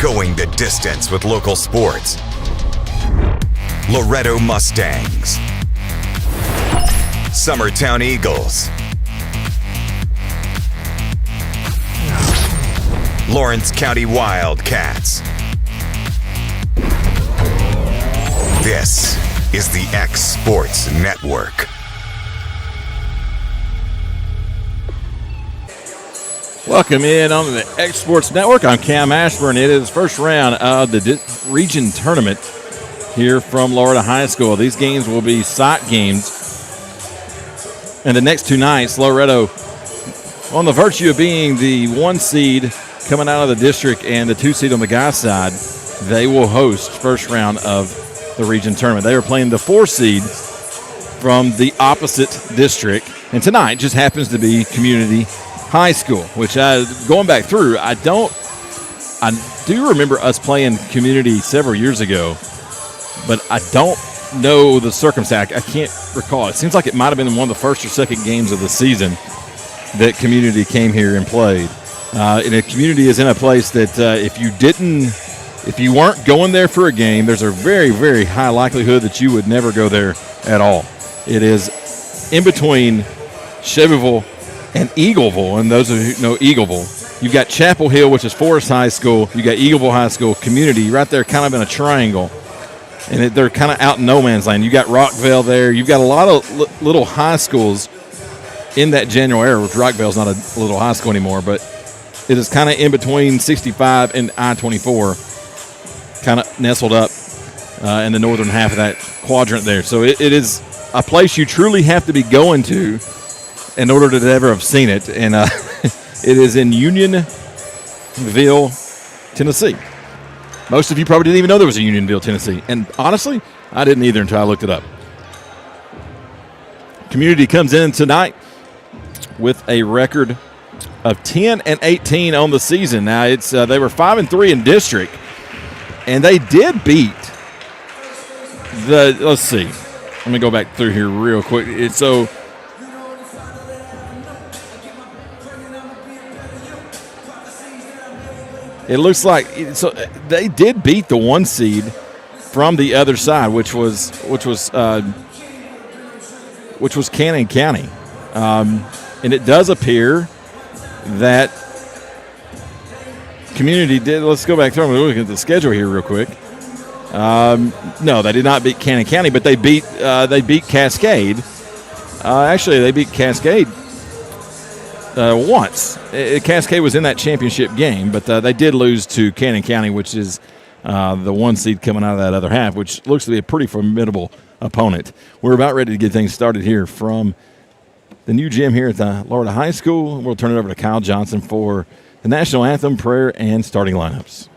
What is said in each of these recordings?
going the distance with local sports. Loretto Mustangs, Summertown Eagles, Lawrence County Wildcats. This is the X Sports Network. Welcome in on the X Sports Network. I'm Cam Ashburn. It is first round of the region tournament here from Loretto High School. These games will be site games. And the next two nights, Loretto, on the virtue of being the 1 seed coming out of the district and the 2 seed on the guys' side, they will host first round of the region tournament. They are playing the 4 seed from the opposite district. And tonight just happens to be Community High School, which going back through, I do remember us playing Community several years ago, but I don't know the circumstance. I can't recall. It seems like it might have been one of the first or second games of the season that Community came here and played. And a Community is in a place that if you weren't going there for a game, there's a very, very high likelihood that you would never go there at all. It is in between Chevyville and Eagleville, and those of you who know Eagleville, you've got Chapel Hill, which is Forest High School. You got Eagleville High School, Community, right there, kind of in a triangle, and they're kind of out in no man's land. You got Rockville there. You've got a lot of little high schools in that general area. Which Rockville's not a little high school anymore, but it is kind of in between 65 and I-24, kind of nestled up in the northern half of that quadrant there. So it is a place you truly have to be going to in order to ever have seen it, and it is in Unionville, Tennessee. Most of you probably didn't even know there was a Unionville, Tennessee, and honestly, I didn't either until I looked it up. Community comes in tonight with a record of 10-18 on the season. Now it's they were 5-3 in district, and they did beat the. Let's see, let me go back through here real quick. It looks like they did beat the 1 seed from the other side, which was Cannon County, and it does appear that Community did. Let's go back through and look at the schedule here real quick. No, they did not beat Cannon County, but they beat Cascade. Actually, they beat Cascade once. Cascade was in that championship game, but they did lose to Cannon County, which is the 1 seed coming out of that other half, which looks to be a pretty formidable opponent. We're about ready to get things started here from the new gym here at the Loretto High School. We'll turn it over to Kyle Johnson for the national anthem, prayer, and starting lineups.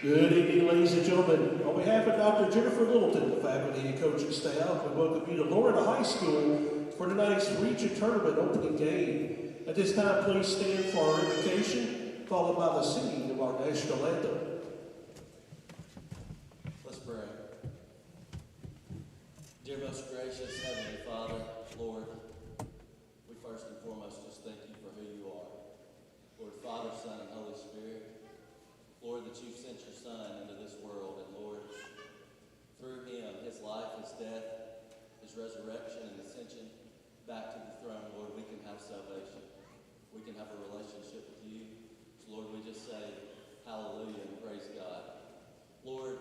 Good evening, ladies and gentlemen. On behalf of Dr. Jennifer Littleton, the faculty and coaching staff, we welcome you to Loretto High School for tonight's region tournament opening game. At this time, please stand for our invocation, followed by the singing of our national anthem. Let's pray. Dear most gracious Heavenly Father, Lord, we first and foremost just thank you for who you are. Lord, Father, Son, and Holy Spirit. Lord, that you've sent your Son into this world, and Lord, through him, his life, his death, his resurrection, and ascension back to the throne, Lord, we can have salvation. We can have a relationship with you. So, Lord, we just say hallelujah and praise God. Lord,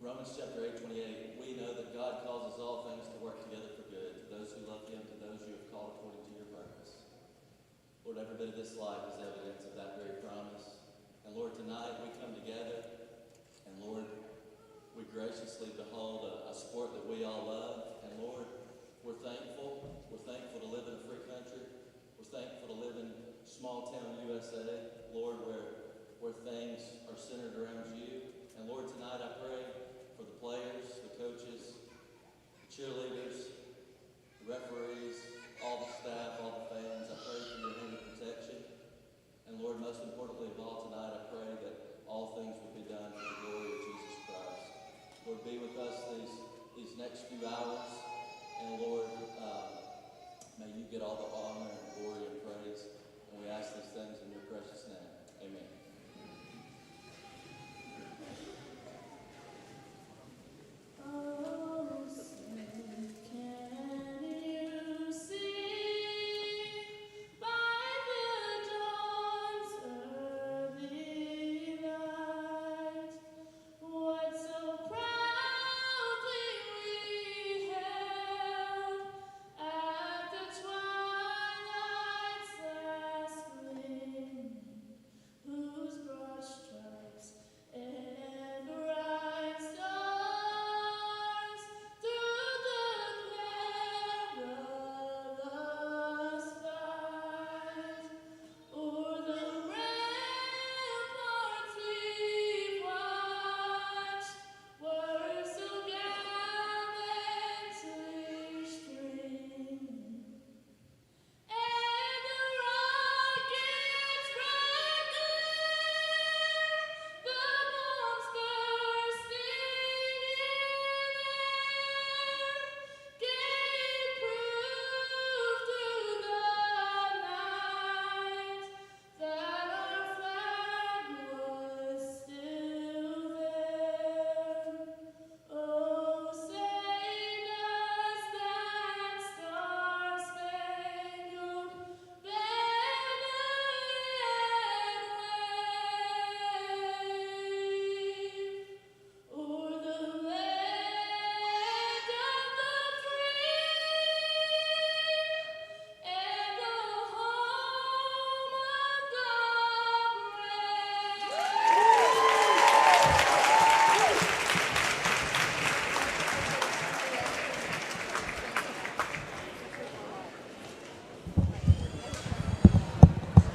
Romans chapter 8:28, we know that God causes all things to work together for good, to those who love him, to those you have called according to your purpose. Lord, every bit of this life is evidence of that very promise. And Lord, tonight we come together, and Lord, we graciously behold a sport that we all love. And Lord, we're thankful. We're thankful to live in a free country. We're thankful to live in small town USA, Lord, where things are centered around you. And Lord, tonight I pray for the players, the coaches, the cheerleaders, the referees, all the staff, all the fans. I pray for your hand of protection. And Lord, most importantly of all tonight, I pray that all things will be done for the glory of Jesus Christ. Lord, be with us these next few hours. And Lord, May you get all the honor and glory and praise. And we ask these things in your precious name. Amen.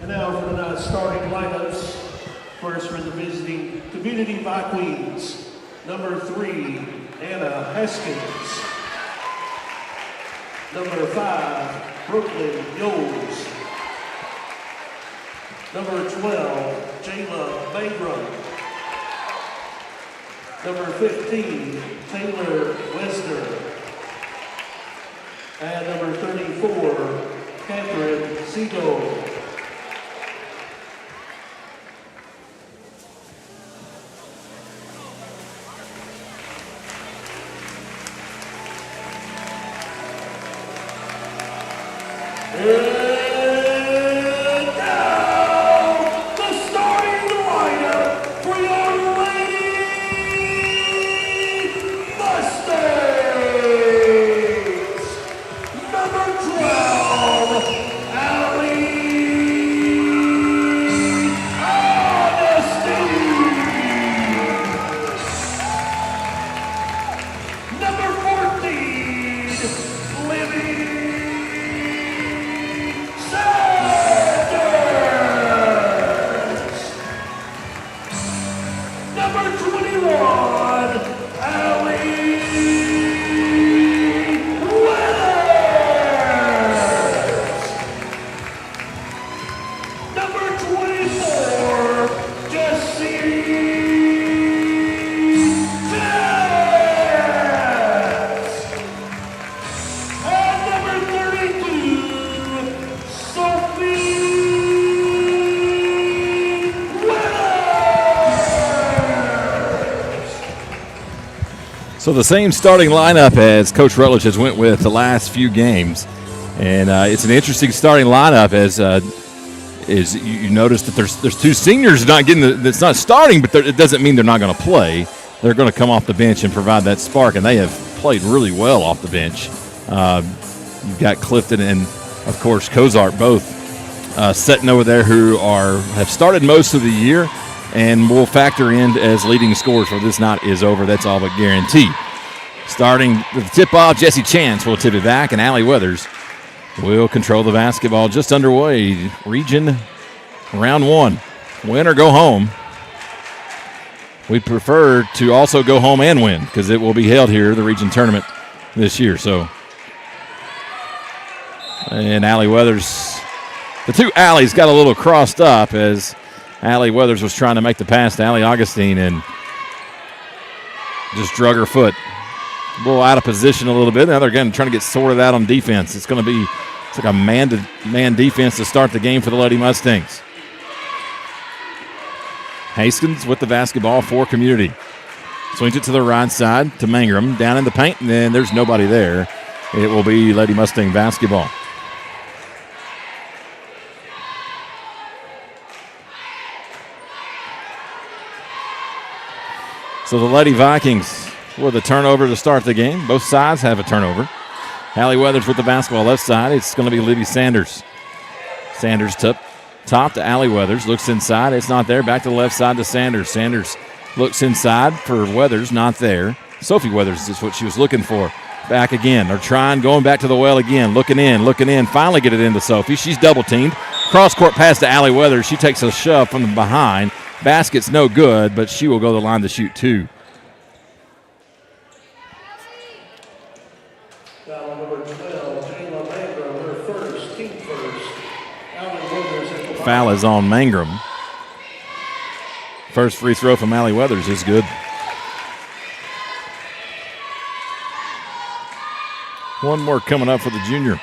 And now for tonight's starting lineups. First for the visiting Community by Queens. Number 3, Anna Haskins. Number 5, Brooklyn Yoles. Number 12, Jayla Maygram. Number 15, Taylor Wesner. And number 34, Catherine Siegel. And now, the starting lineup for your Lady Mustangs. Number 12, Allie Honesty. Number 14, Libby Sanders. Number 21, Allie Weathers. Number 24, Jessie Jazz. And number 32, Sophie Weathers. So the same starting lineup as Coach Rutledge has went with the last few games, and it's an interesting starting lineup as you notice that there's two seniors not getting that's not starting, but it doesn't mean they're not going to play. They're going to come off the bench and provide that spark, and they have played really well off the bench. You've got Clifton and of course Cozart both sitting over there who have started most of the year and will factor in as leading scorers for this night is over. That's all but guaranteed. Starting with the tip-off, Jesse Chance will tip it back, and Allie Weathers will control the basketball. Just underway, region round 1. Win or go home. We prefer to also go home and win because it will be held here, the region tournament this year. So, and Allie Weathers, the two Allies got a little crossed up as Allie Weathers was trying to make the pass to Allie Augustine and just drug her foot. A little out of position a little bit. Now they're again trying to get sorted out on defense. It's going to be It's like a man-to-man defense to start the game for the Lady Mustangs. Haskins with the basketball for Community. Swings it to the right side to Mangrum. Down in the paint, and then there's nobody there. It will be Lady Mustang basketball. So the Lady Vikings with a turnover to start the game. Both sides have a turnover. Allie Weathers with the basketball left side. It's going to be Libby Sanders. Sanders top to Allie Weathers. Looks inside. It's not there. Back to the left side to Sanders. Sanders looks inside for Weathers. Not there. Sophie Weathers is what she was looking for. Back again. They're trying, going back to the well again. Looking in. Finally get it into Sophie. She's double teamed. Cross court pass to Allie Weathers. She takes a shove from behind. Basket's no good, but she will go to the line to shoot 2. Foul number 12, Jayla Mangrum, her first, team first. Allie Weathers at the Foul is on Mangrum. First free throw from Allie Weathers is good. One more coming up for the junior.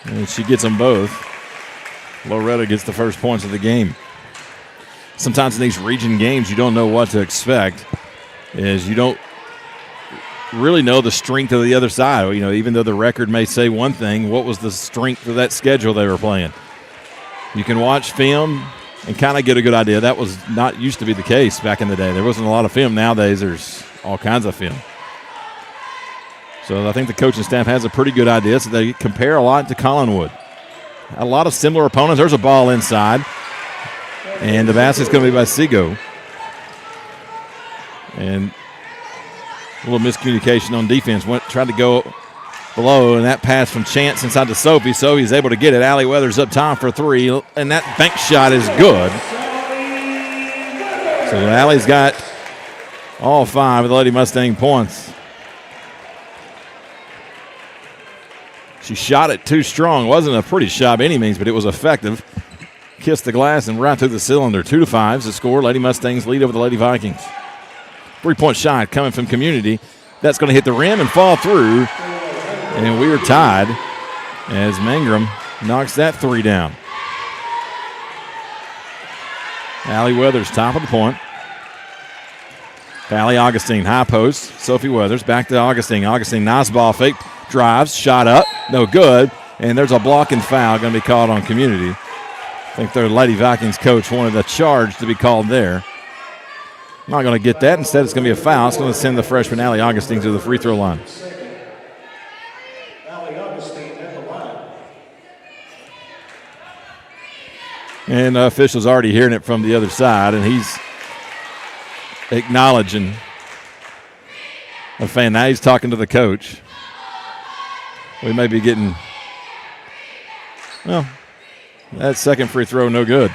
And she gets them both. Loretto gets the first points of the game. Sometimes in these region games, you don't know what to expect, as you don't really know the strength of the other side. You know, even though the record may say one thing, what was the strength of that schedule they were playing? You can watch film and kind of get a good idea. That was not used to be the case back in the day. There wasn't a lot of film. Nowadays, there's all kinds of film. So I think the coaching staff has a pretty good idea. So they compare a lot to Collinwood. A lot of similar opponents. There's a ball inside. And the basket's going to be by Seago. And a little miscommunication on defense. Tried to go below, and that pass from Chance inside to Sophie. Sophie's able to get it. Allie Weathers up top for 3, and that bank shot is good. So Allie's got all 5 of the Lady Mustang points. She shot it too strong. Wasn't a pretty shot by any means, but it was effective. Kissed the glass and right through the cylinder. 2-5 is the score. Lady Mustangs lead over the Lady Vikings. 3-point shot coming from Community. That's going to hit the rim and fall through. And we are tied as Mangrum knocks that 3 down. Allie Weathers, top of the point. Allie Augustine, high post. Sophie Weathers back to Augustine. Augustine, nice ball fake. Drives, shot up, no good. And there's a blocking foul going to be called on Community. I think their Lady Vikings coach wanted a charge to be called there. Not going to get that. Instead, it's going to be a foul. It's going to send the freshman Allie Augustine to the free throw line. Allie Augustine at the line. And the official's already hearing it from the other side, and he's acknowledging a fan. Now he's talking to the coach. We may be getting, well, that second free throw no good.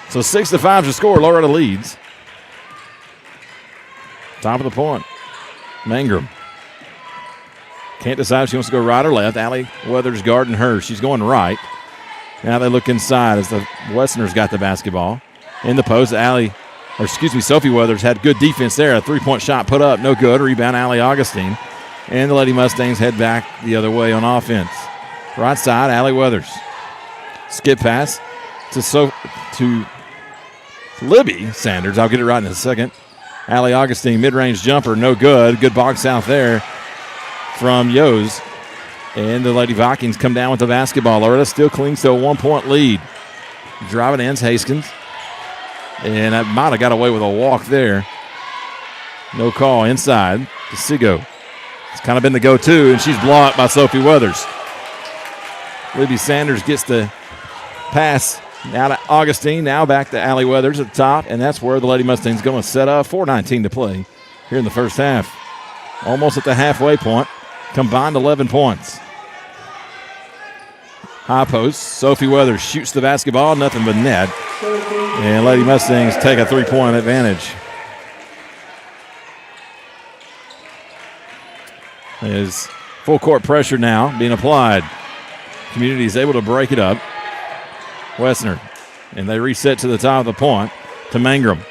So 6-5 is the score. Loretto leads. Top of the point. Mangrum. Can't decide if she wants to go right or left. Allie Weathers guarding her. She's going right. Now they look inside as the Westerners got the basketball. In the post, Sophie Weathers had good defense there. A 3-point shot put up, no good. Rebound, Allie Augustine. And the Lady Mustangs head back the other way on offense. Right side, Allie Weathers. Skip pass to Libby Sanders. I'll get it right in a second. Allie Augustine, mid-range jumper, no good. Good box out there from Yos. And the Lady Vikings come down with the basketball. Loretto still clings to a 1-point lead. Driving ends Haskins. And that might have got away with a walk there. No call inside to Sigo. It's kind of been the go-to, and she's blocked by Sophie Weathers. Libby Sanders gets the pass now to Augustine. Now back to Allie Weathers at the top, and that's where the Lady Mustangs going to set up. 4:19 to play here in the first half. Almost at the halfway point. Combined 11 points. High post. Sophie Weathers shoots the basketball. Nothing but net. And Lady Mustangs take a 3-point advantage. There's full court pressure now being applied. Community is able to break it up. Westner. And they reset to the top of the point to Mangrum.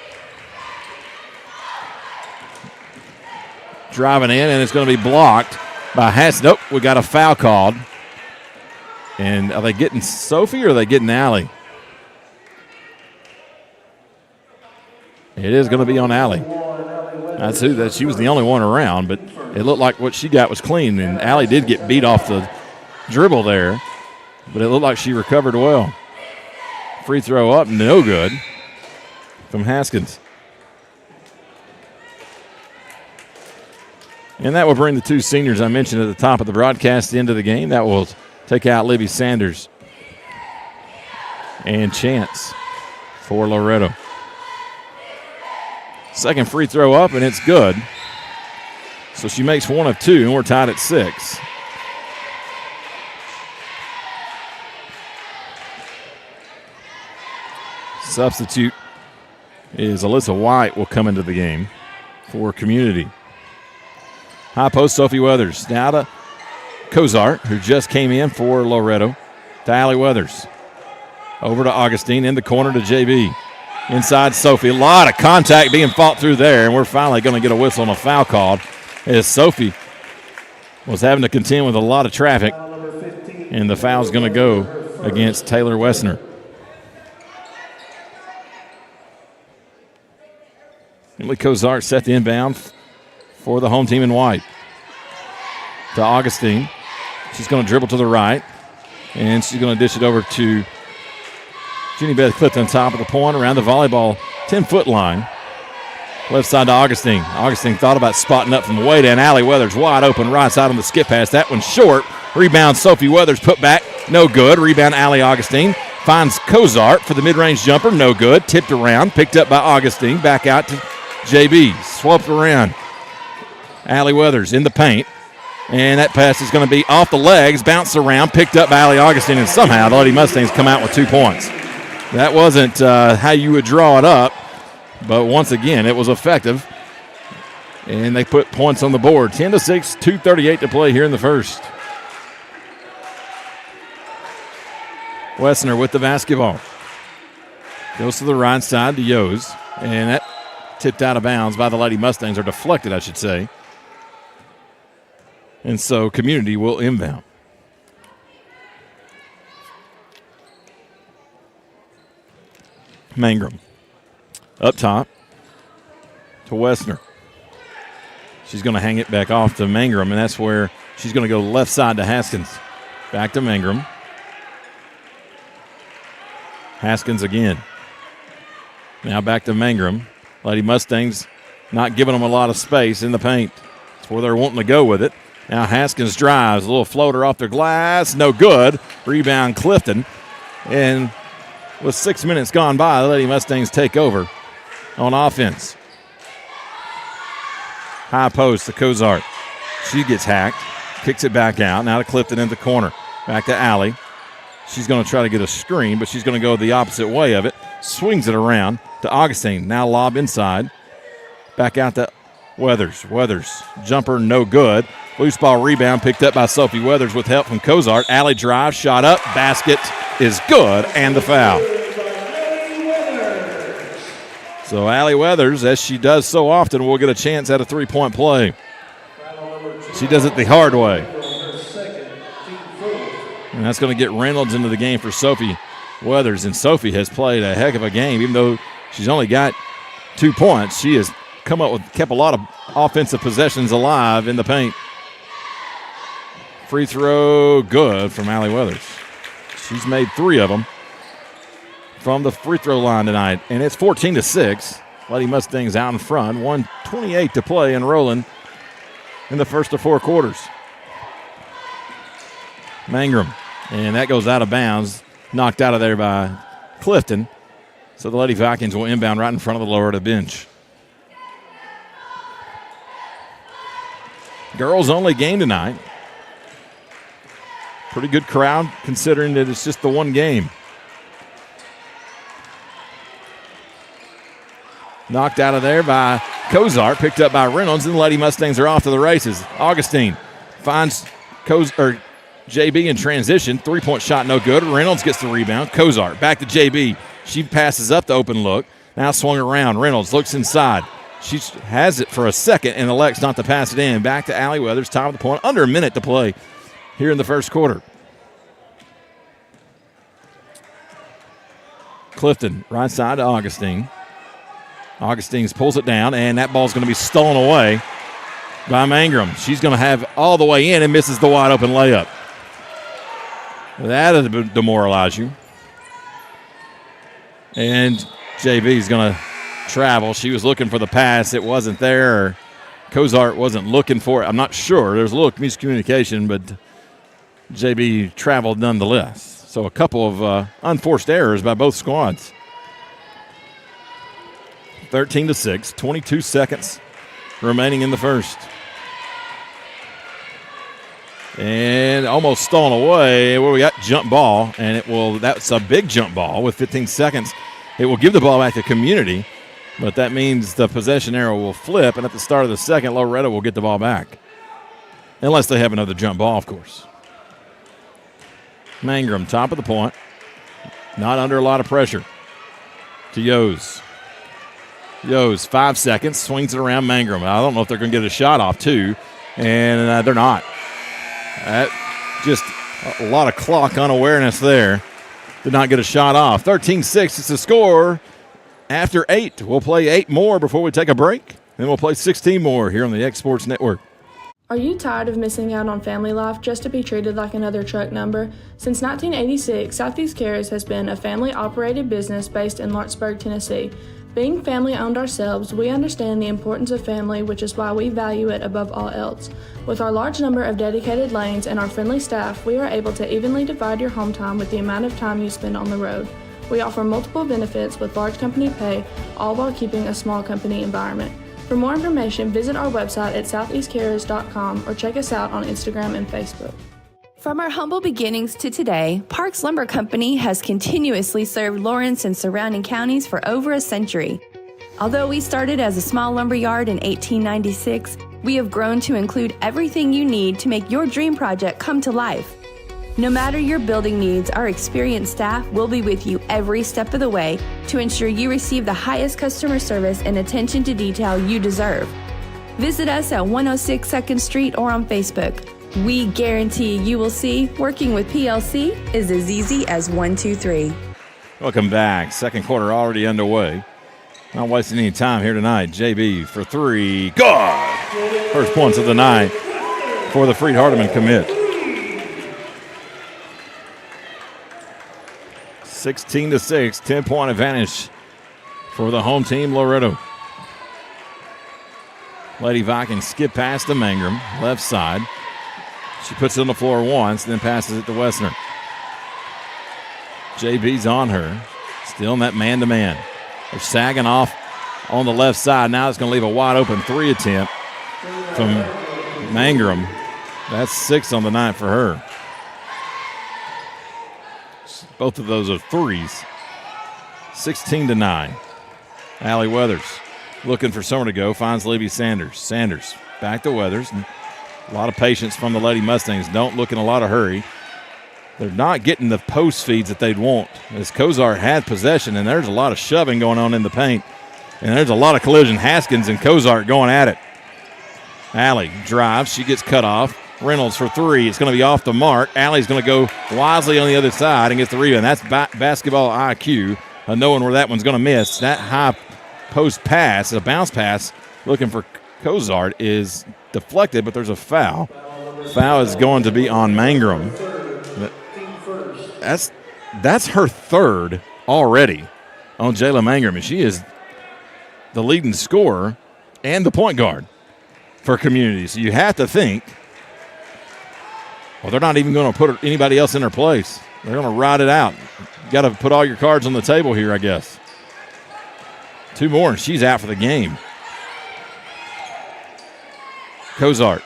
driving in, and it's going to be blocked by Haskins. Nope, we got a foul called. And are they getting Sophie or are they getting Allie? It is going to be on Allie. That's who that she was the only one around, but it looked like what she got was clean, and Allie did get beat off the dribble there, but it looked like she recovered well. Free throw up, no good from Haskins. And that will bring the two seniors I mentioned at the top of the broadcast into the game. That will take out Libby Sanders and Chance for Loretto. Second free throw up, and it's good. So she makes one of two, and we're tied at 6. Substitute is Alyssa White will come into the game for Community. High post, Sophie Weathers. Now to Cozart, who just came in for Loretto. To Allie Weathers. Over to Augustine, in the corner to JB. Inside Sophie. A lot of contact being fought through there, and we're finally going to get a whistle and a foul called as Sophie was having to contend with a lot of traffic, and the foul's going to go against Taylor Wessner. Emily Cozart set the inbound for the home team in white. To Augustine. She's going to dribble to the right, and she's going to dish it over to Jenny Beth Clifton, top of the point, around the volleyball 10-foot line. Left side to Augustine. Augustine thought about spotting up from way down. Allie Weathers wide open right side on the skip pass. That one's short. Rebound Sophie Weathers put back. No good. Rebound Allie Augustine. Finds Cozart for the mid-range jumper. No good. Tipped around. Picked up by Augustine. Back out to JB. Swept around. Allie Weathers in the paint. And that pass is going to be off the legs. Bounced around. Picked up by Allie Augustine. And somehow the Lady Mustangs come out with 2 points. That wasn't how you would draw it up. But once again, it was effective. And they put points on the board. 10-6, 2:38 to play here in the first. Wessner with the basketball. Goes to the right side to Yos. And that tipped out of bounds by the Lady Mustangs, or deflected, I should say. And so Community will inbound. Mangrum. Up top to Wessner. She's going to hang it back off to Mangrum, and that's where she's going to go left side to Haskins. Back to Mangrum. Haskins again. Now back to Mangrum. Lady Mustangs not giving them a lot of space in the paint. That's where they're wanting to go with it. Now Haskins drives. A little floater off their glass. No good. Rebound Clifton. And with 6 minutes gone by, the Lady Mustangs take over on offense. High post to Cozart. She gets hacked. Kicks it back out. Now to Clifton in the corner. Back to Allie. She's going to try to get a screen, but she's going to go the opposite way of it. Swings it around to Augustine. Now lob inside. Back out to Weathers. Weathers. Jumper no good. Loose ball rebound picked up by Sophie Weathers with help from Cozart. Allie drive. Shot up. Basket is good. And the foul. So Allie Weathers, as she does so often, will get a chance at a three-point play. She does it the hard way. And that's going to get Reynolds into the game for Sophie Weathers. And Sophie has played a heck of a game. Even though she's only got 2 points, she has kept a lot of offensive possessions alive in the paint. Free throw good from Allie Weathers. She's made 3 of them from the free throw line tonight. And it's 14-6. Lady Mustangs out in front. 1:28 to play and rolling in the first of 4 quarters. Mangrum. And that goes out of bounds. Knocked out of there by Clifton. So the Lady Vikings will inbound right in front of the Loretto bench. Girls only game tonight. Pretty good crowd considering that it's just the one game. Knocked out of there by Cozart, picked up by Reynolds, and the Lady Mustangs are off to the races. Augustine finds JB in transition. 3-point shot, no good. Reynolds gets the rebound. Cozart back to JB. She passes up the open look. Now swung around. Reynolds looks inside. She has it for a second and elects not to pass it in. Back to Allie Weathers, top of the point. Under a minute to play here in the first quarter. Clifton, right side to Augustine. Augustine pulls it down, and that ball's going to be stolen away by Mangrum. She's going to have all the way in and misses the wide open layup. That'll demoralize you. And JV's going to travel. She was looking for the pass. It wasn't there. Cozart wasn't looking for it. I'm not sure. There's a little miscommunication, but JB traveled nonetheless. So a couple of unforced errors by both squads. 13-6, 22 seconds remaining in the first. And almost stolen away. Well, we got jump ball, and that's a big jump ball with 15 seconds. It will give the ball back to Community, but that means the possession arrow will flip, and at the start of the second, Loretto will get the ball back. Unless they have another jump ball, of course. Mangrum, top of the point. Not under a lot of pressure. To Yos. Yos, 5 seconds, swings it around Mangrum. I don't know if they're going to get a shot off, too, and they're not. Just a lot of clock unawareness there. Did not get a shot off. 13-6 is the score after 8. We'll play 8 more before we take a break. Then we'll play 16 more here on the X Sports Network. Are you tired of missing out on family life just to be treated like another truck number? Since 1986, Southeast Cares has been a family-operated business based in Lawrenceburg, Tennessee. Being family-owned ourselves, we understand the importance of family, which is why we value it above all else. With our large number of dedicated lanes and our friendly staff, we are able to evenly divide your home time with the amount of time you spend on the road. We offer multiple benefits with large company pay, all while keeping a small company environment. For more information, visit our website at southeastcarriers.com or check us out on Instagram and Facebook. From our humble beginnings to today, Parks Lumber Company has continuously served Lawrence and surrounding counties for over a century. Although we started as a small lumber yard in 1896, we have grown to include everything you need to make your dream project come to life. No matter your building needs, our experienced staff will be with you every step of the way to ensure you receive the highest customer service and attention to detail you deserve. Visit us at 106 2nd Street or on Facebook. We guarantee you will see working with PLC is as easy as 1, 2, 3. Welcome back. Second quarter already underway. Not wasting any time here tonight. JB for 3. Good! First points of the night for the Freed Hardeman commit. 16-6, 10-point advantage for the home team, Loretto. Lady Vikings skip past to Mangrum, left side. She puts it on the floor once, then passes it to Wessner. JB's on her, still in that man-to-man. They're sagging off on the left side. Now it's going to leave a wide-open 3 attempt from Mangrum. That's 6 on the night for her. Both of those are threes. 16-9. Allie Weathers looking for somewhere to go. Finds Libby Sanders. Sanders back to Weathers. A lot of patience from the Lady Mustangs. Don't look in a lot of hurry. They're not getting the post feeds that they'd want. As Cozart had possession, and there's a lot of shoving going on in the paint. And there's a lot of collision. Haskins and Cozart going at it. Allie drives. She gets cut off. Reynolds for 3. It's going to be off the mark. Allie's going to go wisely on the other side and gets the rebound. That's basketball IQ, knowing where that one's going to miss. That high post pass, a bounce pass, looking for Cozart, is deflected, but there's a foul. Foul is going to be on Mangrum. That's her third already on Jayla Mangrum, and she is the leading scorer and the point guard for Community. So you have to think, well, they're not even going to put anybody else in her place. They're going to ride it out. You got to put all your cards on the table here, I guess. 2 more, and she's out for the game. Cozart.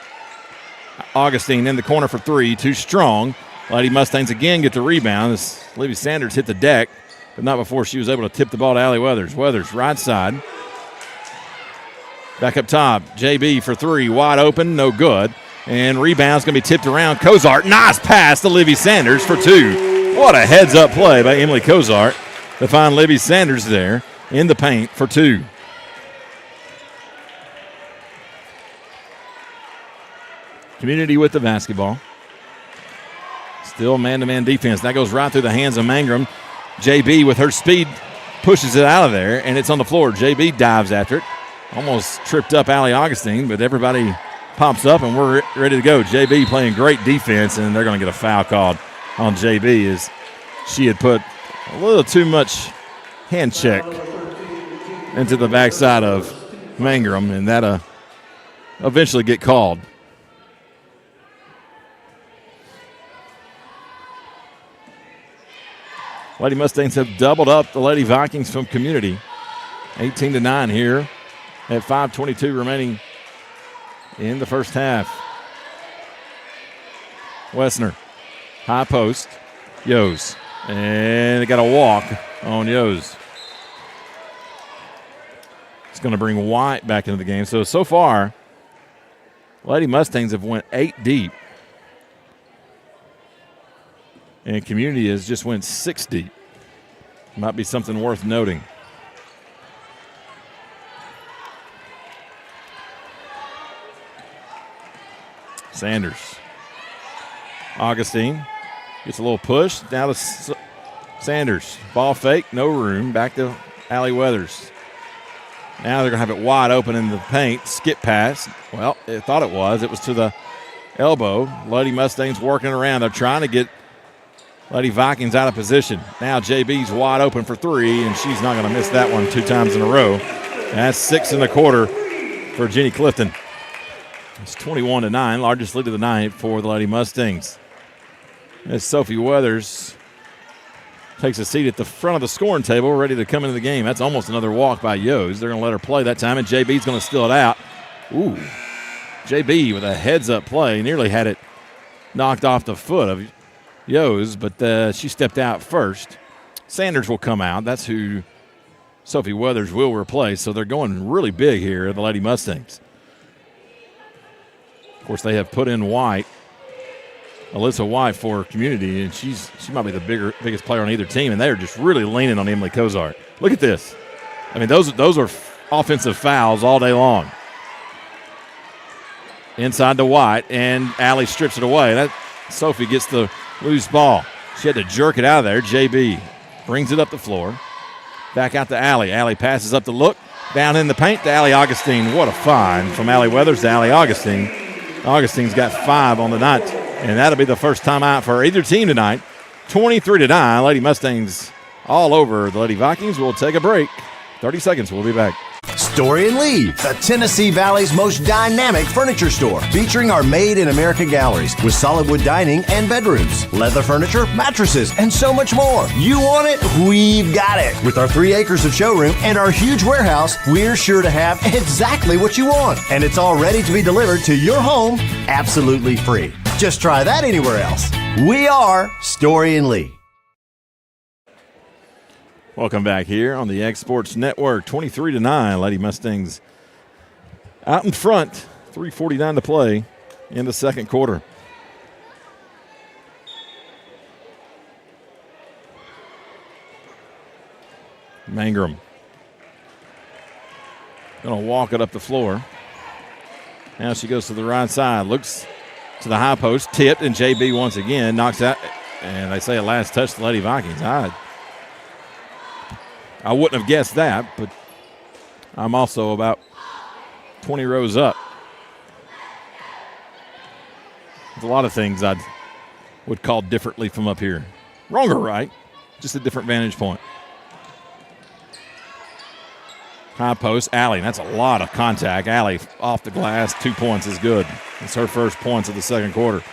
Augustine in the corner for 3. Too strong. Lady Mustangs again get the rebound as Libby Sanders hit the deck, but not before she was able to tip the ball to Allie Weathers. Weathers, right side. Back up top. JB for 3. Wide open, no good. And rebound's going to be tipped around. Cozart, nice pass to Libby Sanders for 2. What a heads-up play by Emily Cozart to find Libby Sanders there in the paint for 2. Community with the basketball. Still man-to-man defense. That goes right through the hands of Mangrum. JB with her speed pushes it out of there, and it's on the floor. JB dives after it. Almost tripped up Allie Augustine, but everybody pops up, and we're ready to go. JB playing great defense, and they're going to get a foul called on JB as she had put a little too much hand check into the backside of Mangrum, and that eventually get called. Lady Mustangs have doubled up the Lady Vikings from Community. 18-9 here at 5:22 remaining in the first half. Wessner, high post, Yos. And they got a walk on Yos. It's going to bring White back into the game. So far, Lady Mustangs have went 8 deep. And Community has just went 6 deep. Might be something worth noting. Sanders. Augustine gets a little push. Now to Sanders. Ball fake, no room. Back to Allie Weathers. Now they're going to have it wide open in the paint. Skip pass. Well, they thought it was. It was to the elbow. Lady Mustangs working around. They're trying to get Lady Vikings out of position. Now JB's wide open for 3, and she's not going to miss that one 2 times in a row. And that's 6 1/4 for Jenny Clifton. It's 21-9, largest lead of the night for the Lady Mustangs. As Sophie Weathers takes a seat at the front of the scoring table, ready to come into the game. That's almost another walk by Yos. They're going to let her play that time, and JB's going to steal it out. Ooh, JB with a heads-up play, nearly had it knocked off the foot of Yos, but she stepped out first. Sanders will come out. That's who Sophie Weathers will replace, so they're going really big here, the Lady Mustangs. Of course, they have put in White, Alyssa White for Community, and she might be the biggest player on either team, and they're just really leaning on Emily Kozart. Look at this. I mean, those are offensive fouls all day long. Inside to White, and Allie strips it away. Sophie gets the loose ball. She had to jerk it out of there. JB brings it up the floor. Back out to Allie. Allie passes up the look. Down in the paint to Allie Augustine. What a find from Allie Weathers to Allie Augustine. Augustine's got 5 on the night, and that'll be the first time out for either team tonight. 23-9. Lady Mustangs all over the Lady Vikings. We'll take a break. 30 seconds. We'll be back. Story and Leave, the Tennessee Valley's most dynamic furniture store, featuring our Made in America galleries with solid wood dining and bedrooms, leather furniture, mattresses, and so much more. You want it? We've got it. With our 3 acres of showroom and our huge warehouse, we're sure to have exactly what you want. And it's all ready to be delivered to your home absolutely free. Just try that anywhere else. We are Story and Lee. Welcome back here on the X Sports Network. 23-9, Lady Mustangs out in front. 3:49 to play in the second quarter. Mangrum going to walk it up the floor. Now she goes to the right side, looks to the high post, tipped, and JB once again knocks out. And they say a last touch to the Lady Vikings. I wouldn't have guessed that, but I'm also about 20 rows up. There's a lot of things I would call differently from up here. Wrong or right, just a different vantage point. High post, Allie. That's a lot of contact. Allie off the glass, 2 points is good. It's her first points of the second quarter.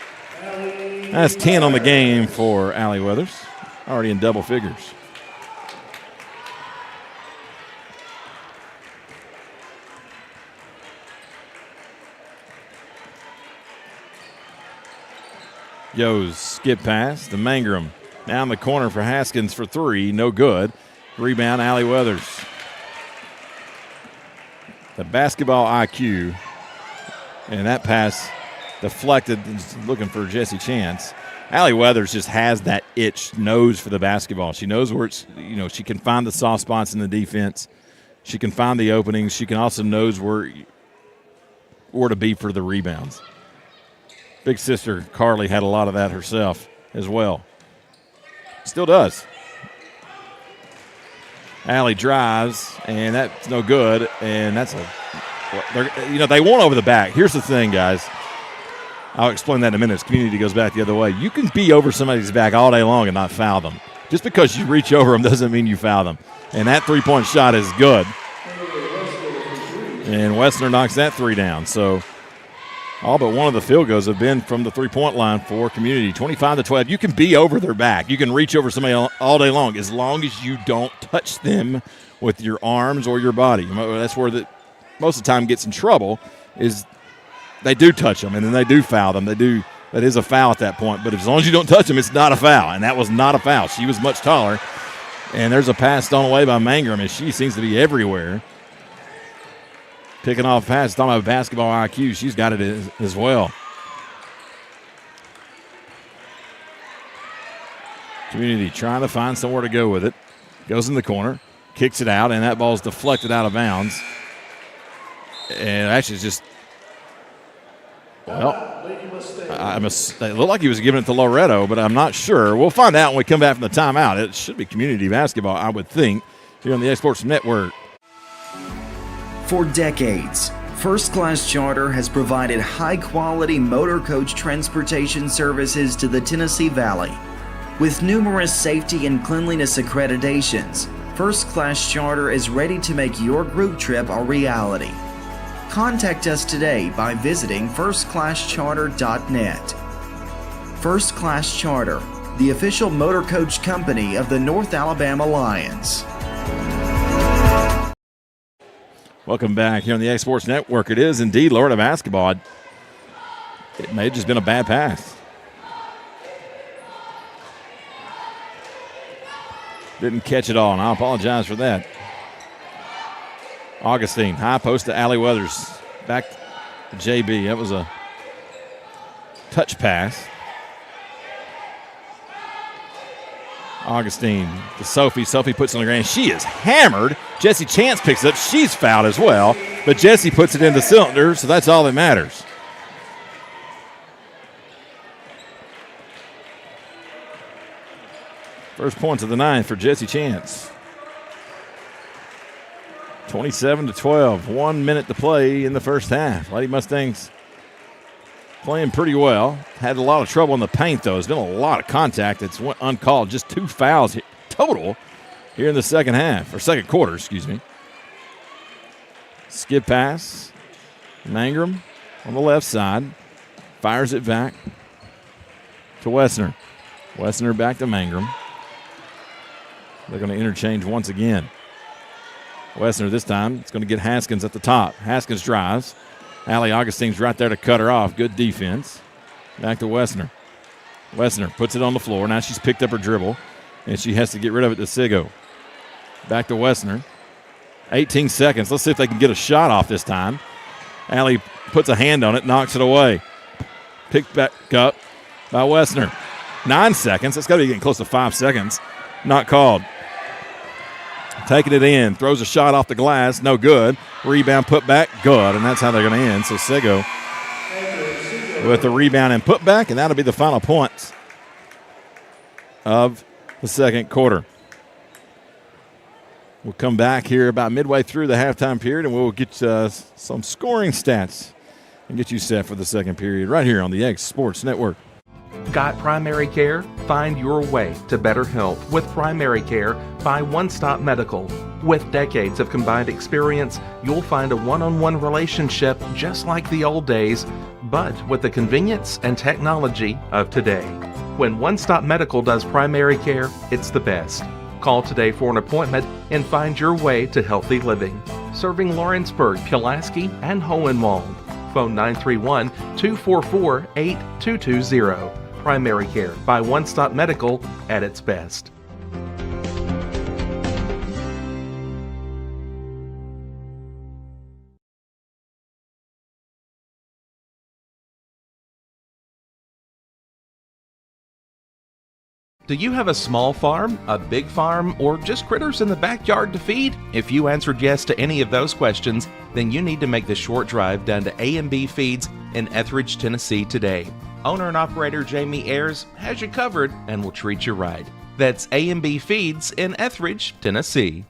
That's 10 on the game for Allie Weathers, already in double figures. Yos skip pass to Mangrum. Down the corner for Haskins for 3. No good. Rebound, Allie Weathers. The basketball IQ. And that pass deflected, looking for Jesse Chance. Allie Weathers just has that itch, nose for the basketball. She knows where it's, she can find the soft spots in the defense. She can find the openings. She can also knows where to be for the rebounds. Big sister Carly had a lot of that herself as well. Still does. Allie drives, and that's no good. And that's they won over the back. Here's the thing, guys. I'll explain that in a minute as community goes back the other way. You can be over somebody's back all day long and not foul them. Just because you reach over them doesn't mean you foul them. And that three-point shot is good. And Wessner knocks that three down. So all but one of the field goals have been from the three-point line for community. 25-12. You can be over their back. You can reach over somebody all day long as you don't touch them with your arms or your body. That's where most of the time gets in trouble is they do touch them, and then they do foul them. That is a foul at that point. But as long as you don't touch them, it's not a foul. And that was not a foul. She was much taller. And there's a pass thrown away by Mangrum, and she seems to be everywhere. Picking off passes, talking about basketball IQ. She's got it as well. Community trying to find somewhere to go with it. Goes in the corner, kicks it out, and that ball's deflected out of bounds. And actually it's just, it looked like he was giving it to Loretto, but I'm not sure. We'll find out when we come back from the timeout. It should be community basketball, I would think, here on the X-Sports Network. For decades, First Class Charter has provided high-quality motor coach transportation services to the Tennessee Valley. With numerous safety and cleanliness accreditations, First Class Charter is ready to make your group trip a reality. Contact us today by visiting firstclasscharter.net. First Class Charter, the official motor coach company of the North Alabama Lions. Welcome back here on the X-Sports Network. It is indeed Loretto basketball. It may have just been a bad pass. Didn't catch it all, and I apologize for that. Augustine, high post to Allie Weathers. Back to JB. That was a touch pass. Augustine to Sophie. Sophie puts it on the ground. She is hammered. Jessie Chance picks it up. She's fouled as well. But Jessie puts it in the cylinder, so that's all that matters. First points of the ninth for Jessie Chance. 27-12. 1 minute to play in the first half. Lady Mustangs playing pretty well. Had a lot of trouble in the paint, though. There's been a lot of contact that's went uncalled. Just 2 fouls total here in the second half, or second quarter, excuse me. Skip pass. Mangrum on the left side. Fires it back to Wessner. Wessner back to Mangrum. They're going to interchange once again. Wessner this time, it's going to get Haskins at the top. Haskins drives. Allie Augustine's right there to cut her off. Good defense. Back to Wessner. Wessner puts it on the floor. Now she's picked up her dribble, and she has to get rid of it to Sigo. Back to Wessner. 18 seconds. Let's see if they can get a shot off this time. Allie puts a hand on it, knocks it away. Picked back up by Wessner. 9 seconds. That's got to be getting close to 5 seconds. Not called. Taking it in. Throws a shot off the glass. No good. Rebound, put back. Good. And that's how they're going to end. So Sigo with the rebound and put back, and that'll be the final points of the second quarter. We'll come back here about midway through the halftime period, and we'll get some scoring stats and get you set for the second period right here on the X Sports Network. Got primary care? Find your way to better health with primary care by One Stop Medical. With decades of combined experience, you'll find a one-on-one relationship just like the old days, but with the convenience and technology of today. When One Stop Medical does primary care, it's the best. Call today for an appointment and find your way to healthy living. Serving Lawrenceburg, Pulaski, and Hohenwald. Phone 931-244-8220. Primary care by One Stop Medical at its best. Do you have a small farm, a big farm, or just critters in the backyard to feed? If you answered yes to any of those questions, then you need to make the short drive down to A&B Feeds in Etheridge, Tennessee today. Owner and operator Jamie Ayers has you covered and will treat you right. That's A&B Feeds in Etheridge, Tennessee.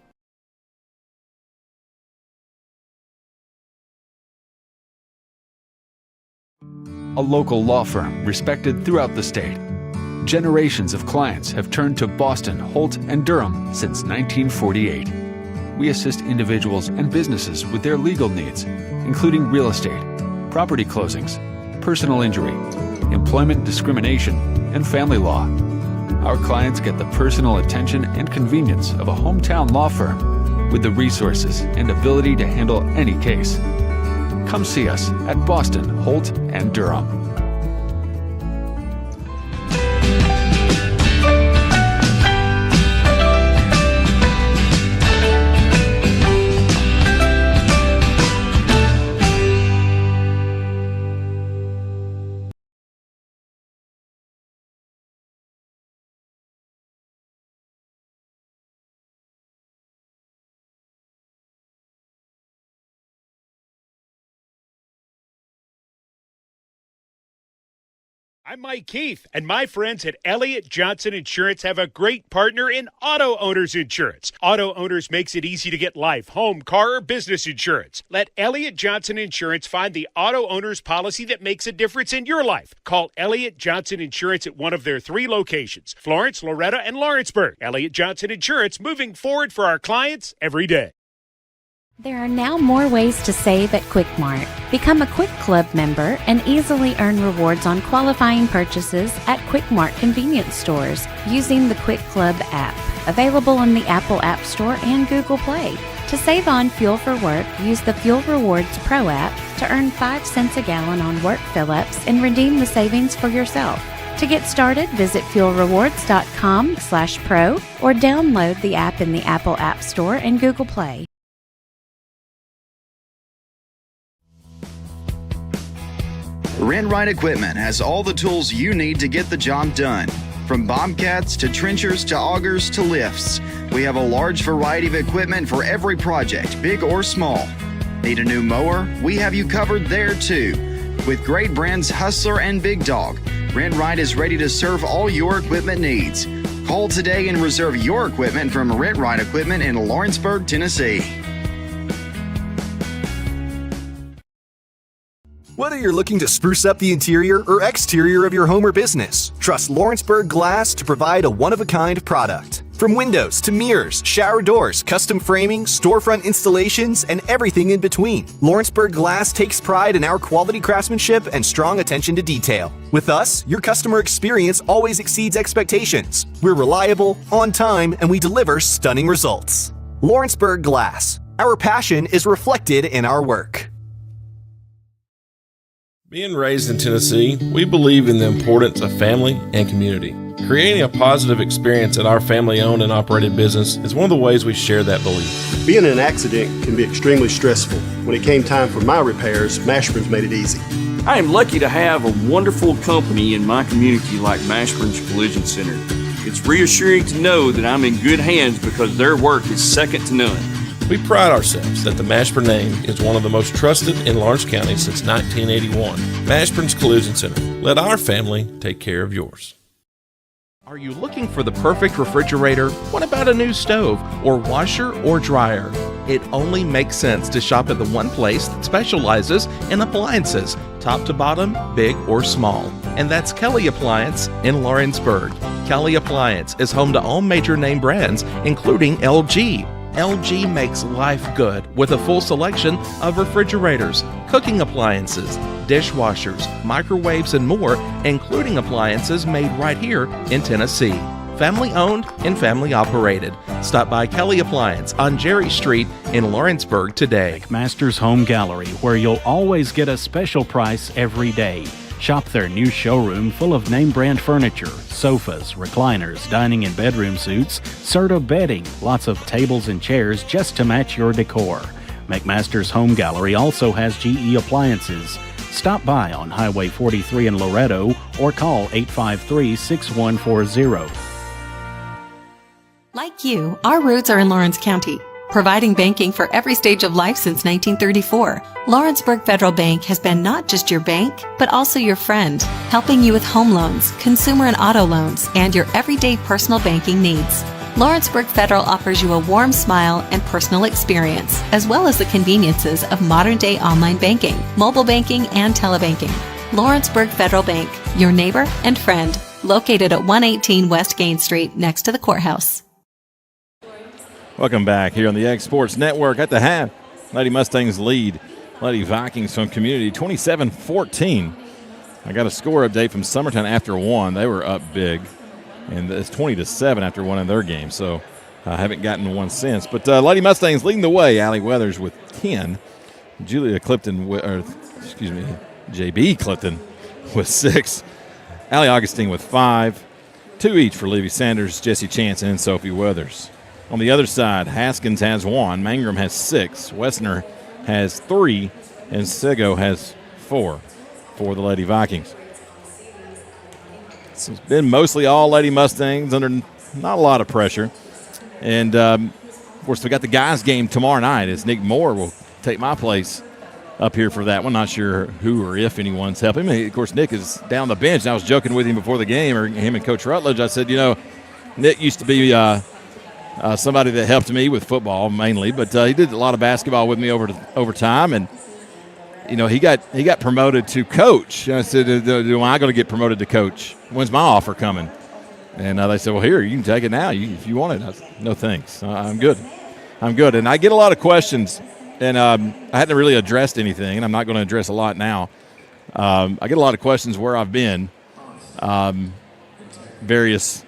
A local law firm respected throughout the state. Generations of clients have turned to Boston, Holt, and Durham since 1948. We assist individuals and businesses with their legal needs, including real estate, property closings, personal injury, employment discrimination, and family law. Our clients get the personal attention and convenience of a hometown law firm with the resources and ability to handle any case. Come see us at Boston, Holt, and Durham. I'm Mike Keith, and my friends at Elliott Johnson Insurance have a great partner in Auto Owners Insurance. Auto Owners makes it easy to get life, home, car, or business insurance. Let Elliott Johnson Insurance find the Auto Owners policy that makes a difference in your life. Call Elliott Johnson Insurance at one of their 3 locations, Florence, Loretto, and Lawrenceburg. Elliott Johnson Insurance, moving forward for our clients every day. There are now more ways to save at Quick Mart. Become a Quick Club member and easily earn rewards on qualifying purchases at Quick Mart convenience stores using the Quick Club app, available in the Apple App Store and Google Play. To save on fuel for work, use the Fuel Rewards Pro app to earn 5 cents a gallon on work fill-ups and redeem the savings for yourself. To get started, visit fuelrewards.com/pro or download the app in the Apple App Store and Google Play. Rent-Right Equipment has all the tools you need to get the job done. From bobcats to trenchers to augers to lifts, we have a large variety of equipment for every project, big or small. Need a new mower? We have you covered there too. With great brands Hustler and Big Dog, Rent-Right is ready to serve all your equipment needs. Call today and reserve your equipment from Rent-Right Equipment in Lawrenceburg, Tennessee. Whether you're looking to spruce up the interior or exterior of your home or business, trust Lawrenceburg Glass to provide a one-of-a-kind product. From windows to mirrors, shower doors, custom framing, storefront installations, and everything in between, Lawrenceburg Glass takes pride in our quality craftsmanship and strong attention to detail. With us, your customer experience always exceeds expectations. We're reliable, on time, and we deliver stunning results. Lawrenceburg Glass. Our passion is reflected in our work. Being raised in Tennessee, we believe in the importance of family and community. Creating a positive experience at our family-owned and operated business is one of the ways we share that belief. Being in an accident can be extremely stressful. When it came time for my repairs, Mashburn's made it easy. I am lucky to have a wonderful company in my community like Mashburn's Collision Center. It's reassuring to know that I'm in good hands because their work is second to none. We pride ourselves that the Mashburn name is one of the most trusted in Lawrence County since 1981. Mashburn's Collision Center. Let our family take care of yours. Are you looking for the perfect refrigerator? What about a new stove or washer or dryer? It only makes sense to shop at the one place that specializes in appliances, top to bottom, big or small. And that's Kelly Appliance in Lawrenceburg. Kelly Appliance is home to all major name brands, including LG. LG makes life good with a full selection of refrigerators, cooking appliances, dishwashers, microwaves, and more, including appliances made right here in Tennessee. Family owned and family operated. Stop by Kelly Appliance on Jerry Street in Lawrenceburg today. Masters Home Gallery, where you'll always get a special price every day. Shop their new showroom full of name brand furniture, sofas, recliners, dining and bedroom suites, Serta bedding, lots of tables and chairs just to match your decor. McMaster's Home Gallery also has GE appliances. Stop by on Highway 43 in Loretto or call 853-6140. Like you, our roots are in Lawrence County. Providing banking for every stage of life since 1934, Lawrenceburg Federal Bank has been not just your bank, but also your friend, helping you with home loans, consumer and auto loans, and your everyday personal banking needs. Lawrenceburg Federal offers you a warm smile and personal experience, as well as the conveniences of modern-day online banking, mobile banking, and telebanking. Lawrenceburg Federal Bank, your neighbor and friend, located at 118 West Gain Street, next to the courthouse. Welcome back here on the X Sports Network. At the half, Lady Mustangs lead Lady Vikings from Community 27-14. I got a score update from Summertown after one. They were up big, and it's 20-7 after one of their games, so I haven't gotten one since. But Lady Mustangs leading the way. Allie Weathers with 10. JB Clifton with 6. Allie Augustine with 5. 2 each for Livy Sanders, Jesse Chanson, and Sophie Weathers. On the other side, Haskins has 1, Mangrum has 6, Wessner has 3, and Sego has 4 for the Lady Vikings. It's been mostly all Lady Mustangs under not a lot of pressure. And, of course, we got the guys' game tomorrow night as Nick Moore will take my place up here for that one. Not sure who or if anyone's helping me. Of course, Nick is down the bench. And I was joking with him before the game, or him and Coach Rutledge. I said, Nick used to be somebody that helped me with football mainly, but he did a lot of basketball with me over time, and he got promoted to coach. And I said, "Am I going to get promoted to coach? When's my offer coming?" And they said, "Well, here, you can take it now if you want it." I said, "No, thanks. I'm good. And I get a lot of questions, and I hadn't really addressed anything, and I'm not going to address a lot now. I get a lot of questions where I've been, various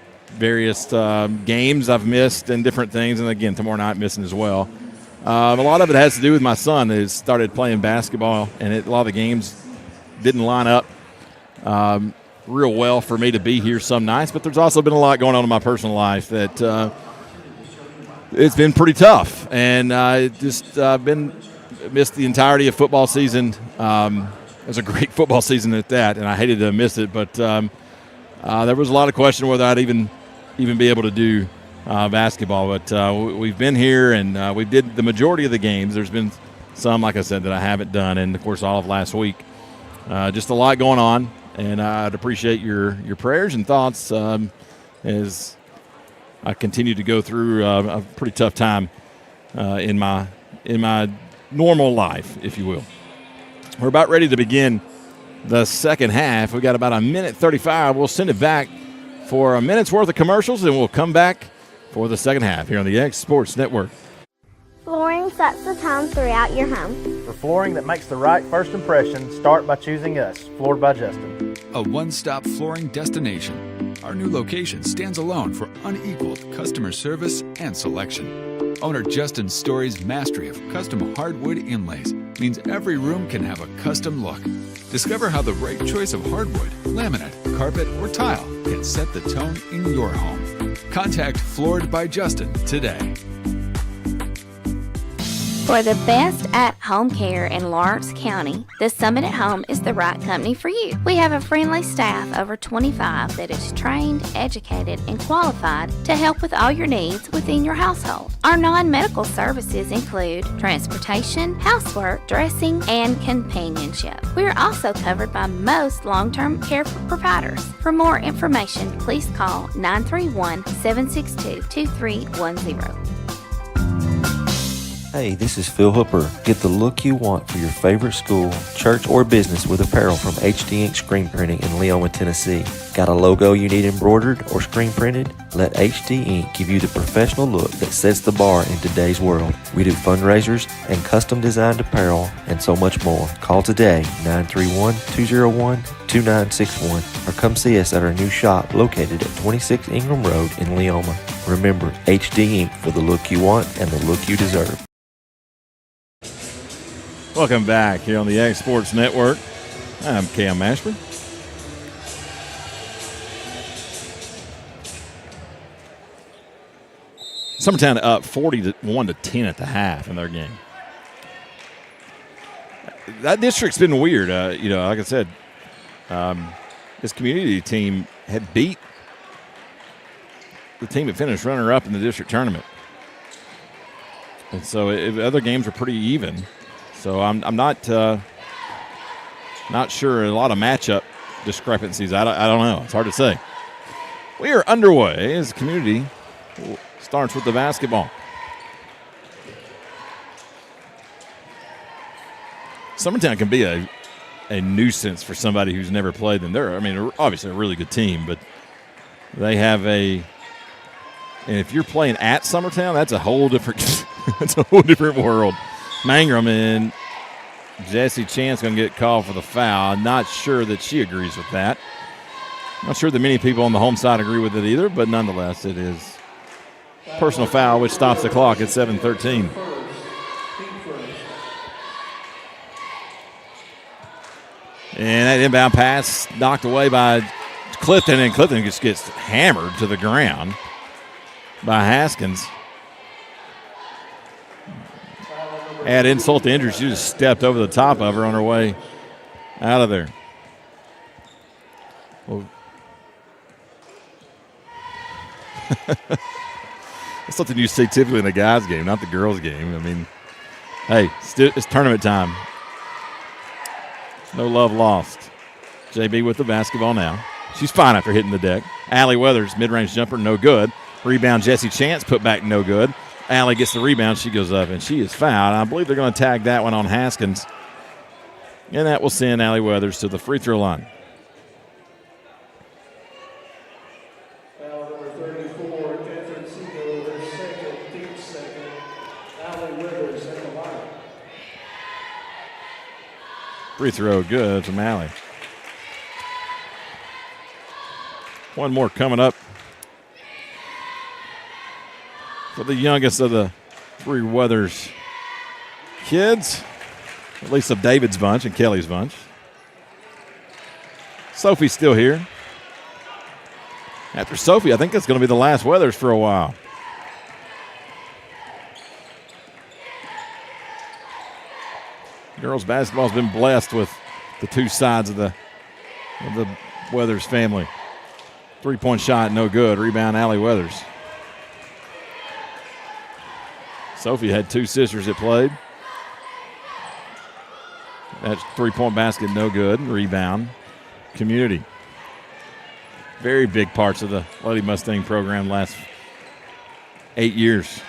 games I've missed and different things, and again tomorrow night missing as well. A lot of it has to do with my son who started playing basketball, and a lot of the games didn't line up real well for me to be here some nights, but there's also been a lot going on in my personal life that it's been pretty tough, and I just missed the entirety of football season. It was a great football season at that, and I hated to miss it, but there was a lot of question whether I'd even be able to do basketball. But we've been here, and we did the majority of the games. There's been some, like I said, that I haven't done, and, of course, all of last week. Just a lot going on, and I'd appreciate your prayers and thoughts as I continue to go through a pretty tough time in my normal life, if you will. We're about ready to begin the second half. We got about a minute 35. We'll send it back for a minute's worth of commercials, and we'll come back for the second half here on the X Sports Network. Flooring sets the tone throughout your home. For flooring that makes the right first impression, start by choosing us, Floored by Justin. A one-stop flooring destination. Our new location stands alone for unequaled customer service and selection. Owner Justin Story's mastery of custom hardwood inlays means every room can have a custom look. Discover how the right choice of hardwood, laminate, carpet, or tile can set the tone in your home. Contact Floored by Justin today. For the best at-home care in Lawrence County, the Summit at Home is the right company for you. We have a friendly staff over 25 that is trained, educated, and qualified to help with all your needs within your household. Our non-medical services include transportation, housework, dressing, and companionship. We are also covered by most long-term care providers. For more information, please call 931-762-2310. Hey, this is Phil Hooper. Get the look you want for your favorite school, church, or business with apparel from HD Ink Screen Printing in Leoma, Tennessee. Got a logo you need embroidered or screen printed? Let HD Ink give you the professional look that sets the bar in today's world. We do fundraisers and custom designed apparel and so much more. Call today, 931-201-2961, or come see us at our new shop located at 26 Ingram Road in Leoma. Remember, HD Ink for the look you want and the look you deserve. Welcome back here on the X Sports Network. I'm Cam Ashburn. Summertown up 41-10 at the half in their game. That district's been weird. Like I said, this community team had beat the team that finished runner-up in the district tournament. And so other games were pretty even. So I'm not sure. A lot of matchup discrepancies. I don't know. It's hard to say. We are underway as community starts with the basketball. Summertown can be a nuisance for somebody who's never played them. They're obviously a really good team, but they have and if you're playing at Summertown, that's a whole different that's a whole different world. Mangrum and Jesse Chance going to get called for the foul. I'm not sure that she agrees with that. Not sure that many people on the home side agree with it either, but nonetheless, it is personal foul, which stops the clock at 7:13. And that inbound pass knocked away by Clifton, and Clifton just gets hammered to the ground by Haskins. Add insult to injury, she just stepped over the top of her on her way out of there. Well, that's something you see typically in the guys' game, not the girls' game. I mean, hey, it's tournament time. No love lost. JB with the basketball now. She's fine after hitting the deck. Allie Weathers, mid-range jumper, no good. Rebound, Jesse Chance, put back, no good. Allie gets the rebound. She goes up, and she is fouled. I believe they're going to tag that one on Haskins. And that will send Allie Weathers to the free throw line. Foul number 34, Catherine Seago, her second, team second. Allie Weathers at the line. Free throw good from Allie. One more coming up for the youngest of the three Weathers kids, at least of David's bunch and Kelly's bunch. Sophie's still here. After Sophie, I think that's going to be the last Weathers for a while. Girls basketball has been blessed with the two sides of the Weathers family. Three-point shot, no good. Rebound, Allie Weathers. Sophie had two sisters that played. That three-point basket, no good. Rebound, community. Very big parts of the Lady Mustang program last 8 years.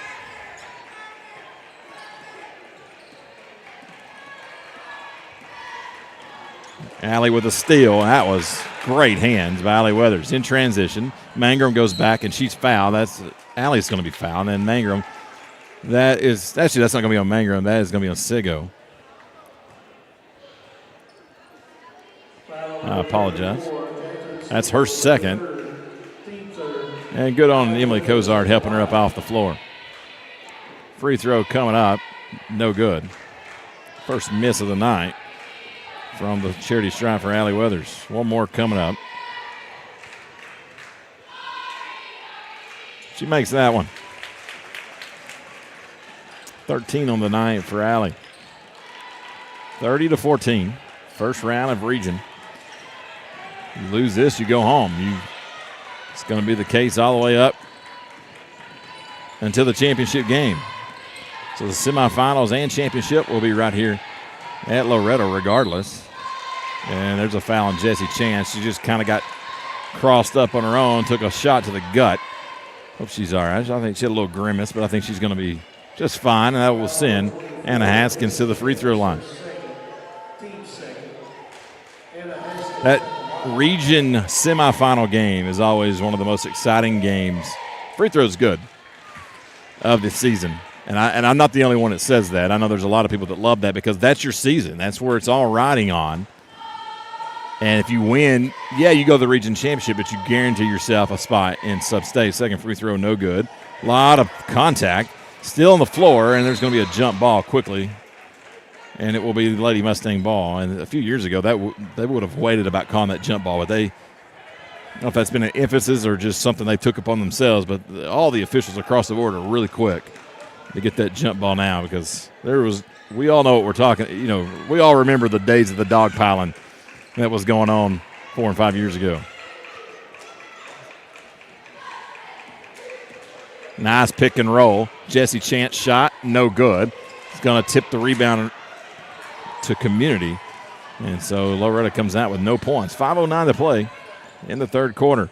Allie with a steal. That was great hands by Allie Weathers. In transition, Mangrum goes back and she's fouled. Allie's going to be fouled. And then Mangrum, that's not going to be on Mangrum. That is going to be on Sigo. I apologize. That's her second. And good on Emily Cozart helping her up off the floor. Free throw coming up. No good. First miss of the night from the charity stripe for Allie Weathers. One more coming up. She makes that one. 13 on the night for Allie. 30-14. First round of region. You lose this, you go home. It's going to be the case all the way up until the championship game. So the semifinals and championship will be right here at Loretto regardless. And there's a foul on Jessie Chance. She just kind of got crossed up on her own, took a shot to the gut. Hope she's all right. I think she had a little grimace, but I think she's going to be just fine, and that will send Anna Haskins to the free throw line. That region semifinal game is always one of the most exciting games. Free throw is good of the season. And I'm not the only one that says that. I know there's a lot of people that love that because that's your season. That's where it's all riding on. And if you win, yeah, you go to the region championship, but you guarantee yourself a spot in sub-state. Second free throw, no good. A lot of contact. Still on the floor, and there's going to be a jump ball quickly. And it will be the Lady Mustang ball. And a few years ago, they would have waited about calling that jump ball. But I don't know if that's been an emphasis or just something they took upon themselves. But all the officials across the board are really quick to get that jump ball now because we all know what we're talking. We all remember the days of the dogpiling that was going on 4 and 5 years ago. Nice pick and roll. Jesse Chance shot, no good. He's going to tip the rebound to Community. And so Loretto comes out with no points. 5:09 to play in the third quarter.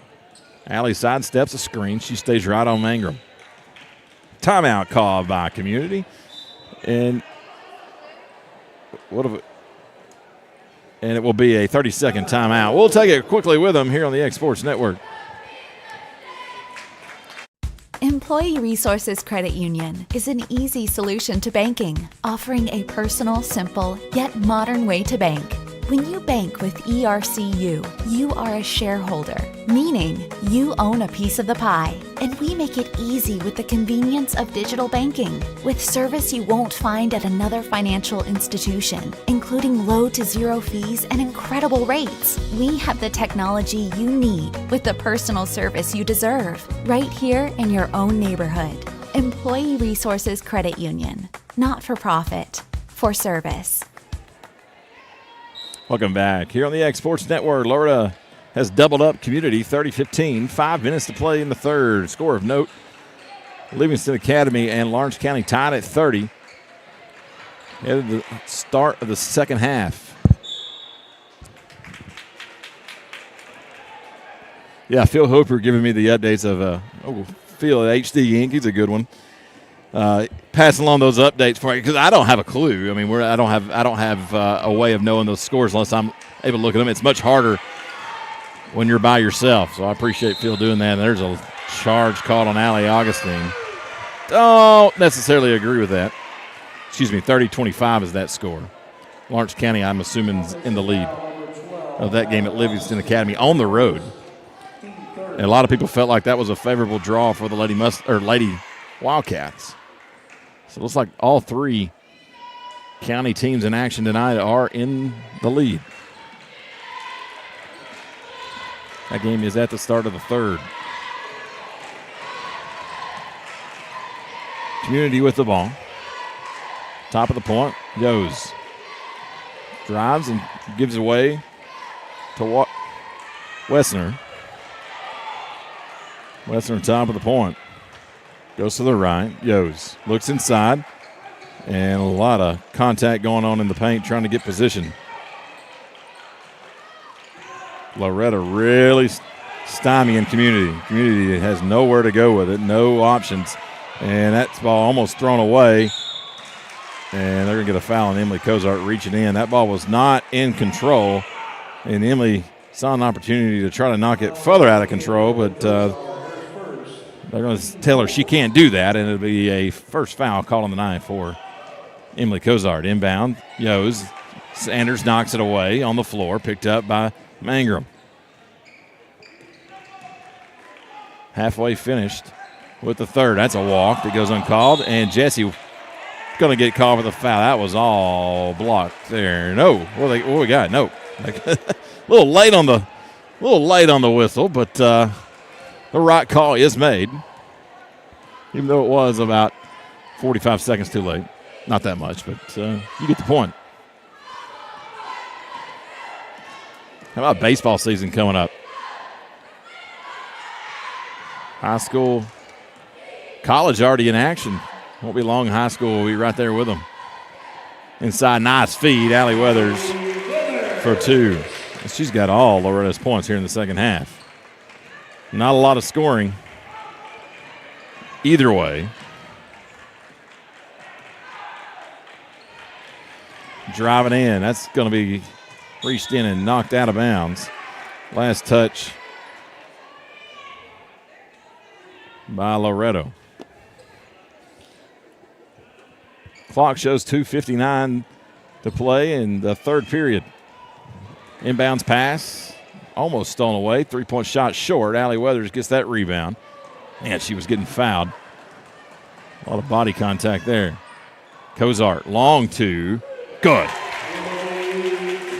Allie sidesteps a screen. She stays right on Mangrum. Timeout called by Community. And it will be a 30-second timeout. We'll take it quickly with them here on the X Sports Network. Employee Resources Credit Union is an easy solution to banking, offering a personal, simple, yet modern way to bank. When you bank with ERCU, you are a shareholder, meaning you own a piece of the pie. And we make it easy with the convenience of digital banking, with service you won't find at another financial institution, including low to zero fees and incredible rates. We have the technology you need with the personal service you deserve, right here in your own neighborhood. Employee Resources Credit Union, not for profit, for service. Welcome back. Here on the X Sports Network, Loretto has doubled up Community 30-15. 5 minutes to play in the third. Score of note, Livingston Academy and Lawrence County tied at 30. At the start of the second half. Yeah, Phil Hooper giving me the updates of Phil at HD Inc. He's a good one. Passing along those updates for me because I don't have a clue. I mean, I don't have a way of knowing those scores unless I'm able to look at them. It's much harder when you're by yourself. So I appreciate Phil doing that. And there's a charge called on Allie Augustine. Don't necessarily agree with that. 30-25 is that score. Lawrence County, I'm assuming, is in the lead of that game at Livingston Academy on the road. And a lot of people felt like that was a favorable draw for the Lady Wildcats. So it looks like all 3 county teams in action tonight are in the lead. That game is at the start of the third. Community with the ball. Top of the point, goes. Drives and gives away to Wessner. Wessner top of the point. Goes to the right, Yos looks inside, and a lot of contact going on in the paint trying to get position. Loretto really stymieing Community. Community has nowhere to go with it, no options, and that ball almost thrown away, and they're going to get a foul on Emily Cozart reaching in. That ball was not in control, and Emily saw an opportunity to try to knock it further out of control, but they're going to tell her she can't do that, and it'll be a first foul called on the 9 for Emily Cozart. Inbound, Yos. Sanders knocks it away on the floor, picked up by Mangrum. Halfway finished with the third. That's a walk that goes uncalled, and Jesse going to get called for the foul. That was all blocked there. No, what we got? No, a little late on the whistle, but the right call is made, even though it was about 45 seconds too late. Not that much, but you get the point. How about baseball season coming up? High school, college already in action. Won't be long. High school will be right there with them. Inside, nice feed. Allie Weathers for 2. She's got all Loretto's points here in the second half. Not a lot of scoring either way. Driving in. That's going to be reached in and knocked out of bounds. Last touch by Loretto. Clock shows 2:59 to play in the third period. Inbounds pass. Almost stolen away. 3-point shot short. Allie Weathers gets that rebound. Man, she was getting fouled. A lot of body contact there. Cozart, long 2. Good.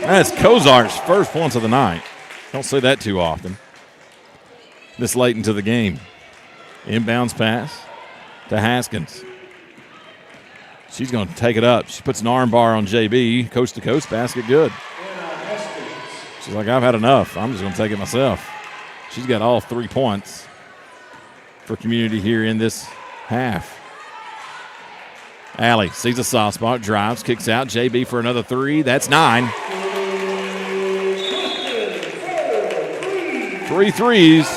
That's Cozart's first points of the night. Don't say that too often. This late into the game. Inbounds pass to Haskins. She's going to take it up. She puts an arm bar on JB. Coast to coast basket, good. She's like, I've had enough. I'm just going to take it myself. She's got all 3 points. for Community here in this half. Allie sees a soft spot, drives, kicks out. JB for another three. That's 9. 3 threes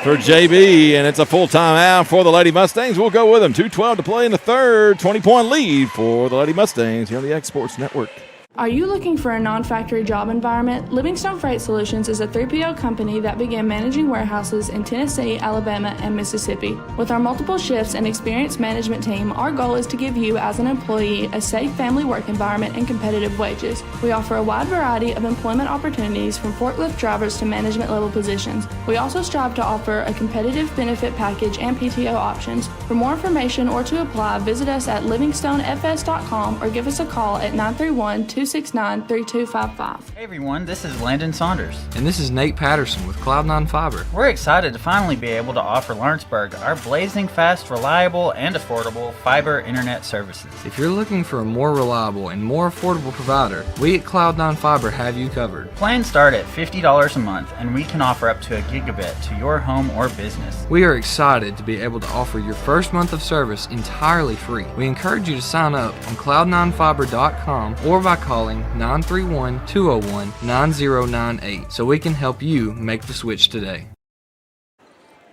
for JB, and it's a full timeout for the Lady Mustangs. We'll go with them. 2:12 to play in the third. 20-point lead for the Lady Mustangs here on the X Sports Network. Are you looking for a non-factory job environment? Livingstone Freight Solutions is a 3PL company that began managing warehouses in Tennessee, Alabama, and Mississippi. With our multiple shifts and experienced management team, our goal is to give you, as an employee, a safe family work environment and competitive wages. We offer a wide variety of employment opportunities from forklift drivers to management level positions. We also strive to offer a competitive benefit package and PTO options. For more information or to apply, visit us at livingstonefs.com or give us a call at 931-269-3255. Hey everyone, this is Landon Saunders. And this is Nate Patterson with Cloud9 Fiber. We're excited to finally be able to offer Lawrenceburg our blazing fast, reliable, and affordable fiber internet services. If you're looking for a more reliable and more affordable provider, we at Cloud9 Fiber have you covered. Plans start at $50 a month, and we can offer up to a gigabit to your home or business. We are excited to be able to offer your first month of service entirely free. We encourage you to sign up on cloud9fiber.com or by calling 931-201-9098 so we can help you make the switch today.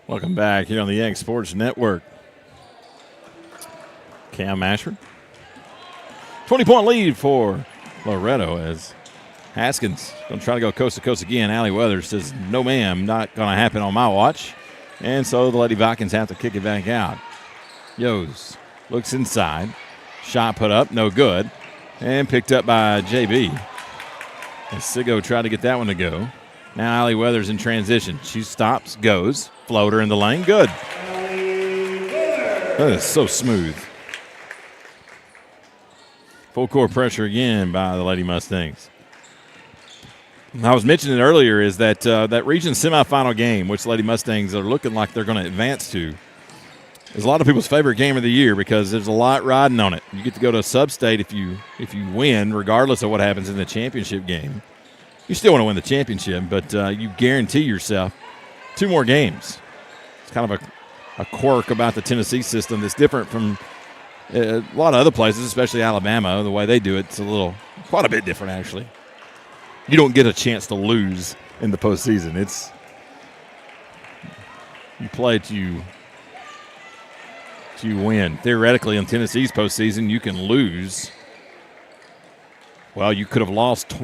Welcome back here on the X Sports Network. Cam Ashford. 20-point lead for Loretto as Haskins going to try to go coast to coast again. Allie Weathers says, no ma'am, not going to happen on my watch. And so the Lady Vikings have to kick it back out. Yos looks inside. Shot put up, no good. And picked up by JB. As Sigo tried to get that one to go. Now Allie Weathers in transition. She stops, goes. Floater in the lane. Good. That is so smooth. Full court pressure again by the Lady Mustangs. I was mentioning earlier is that that region semifinal game, which Lady Mustangs are looking like they're going to advance to, is a lot of people's favorite game of the year because there's a lot riding on it. You get to go to a sub-state if you win, regardless of what happens in the championship game. You still want to win the championship, but you guarantee yourself 2 more games. It's kind of a quirk about the Tennessee system that's different from a lot of other places, especially Alabama. The way they do it's quite a bit different, actually. You don't get a chance to lose in the postseason. You play to win. Theoretically, in Tennessee's postseason, you can lose. Well, you could have lost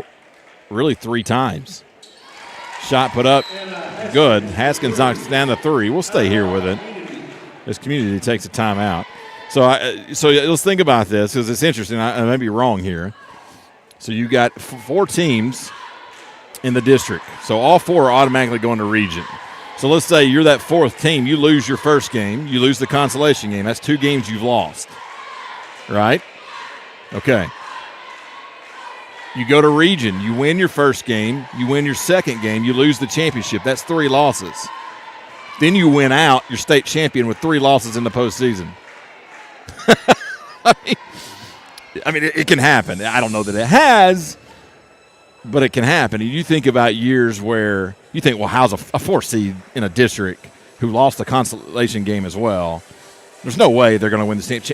really 3 times. Shot put up, good. Haskins knocks down the 3. We'll stay here with it. This Community takes a timeout. So let's think about this because it's interesting. I may be wrong here. So you got 4 teams in the district. So all 4 are automatically going to region. So let's say you're that 4th team. You lose your first game. You lose the consolation game. That's 2 games you've lost. Right? Okay. You go to region. You win your first game. You win your second game. You lose the championship. That's 3 losses. Then you win out. You're state champion with 3 losses in the postseason. I mean, it can happen. I don't know that it has, but it can happen. And you think about years where you think, well, how's a 4 seed in a district who lost the consolation game as well? There's no way they're going to win the state.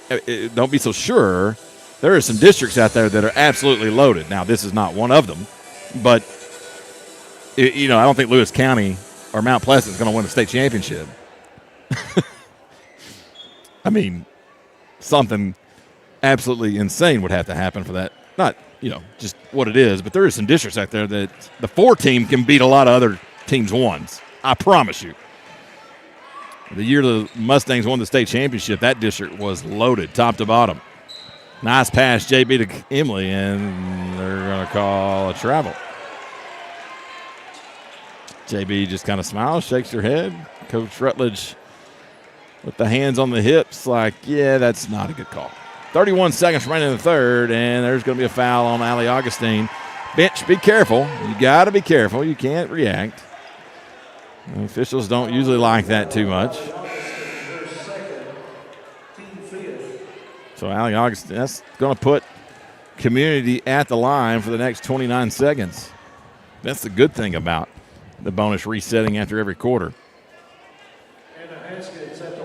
Don't be so sure. There are some districts out there that are absolutely loaded. Now, this is not one of them, but I don't think Lewis County or Mount Pleasant is going to win the state championship. I mean, something absolutely insane would have to happen for that. Not, just what it is, but there are some districts out there that the 4 team can beat a lot of other teams' 1s. I promise you. The year the Mustangs won the state championship, that district was loaded, top to bottom. Nice pass, JB to Emily, and they're going to call a travel. JB just kind of smiles, shakes her head. Coach Rutledge with the hands on the hips like, yeah, that's not a good call. 31 seconds remaining in the third, and there's going to be a foul on Allie Augustine. Bench, be careful. You got to be careful. You can't react. The officials don't usually like that too much. So Allie Augustine, that's going to put Community at the line for the next 29 seconds. That's the good thing about the bonus resetting after every quarter. And Haskins at the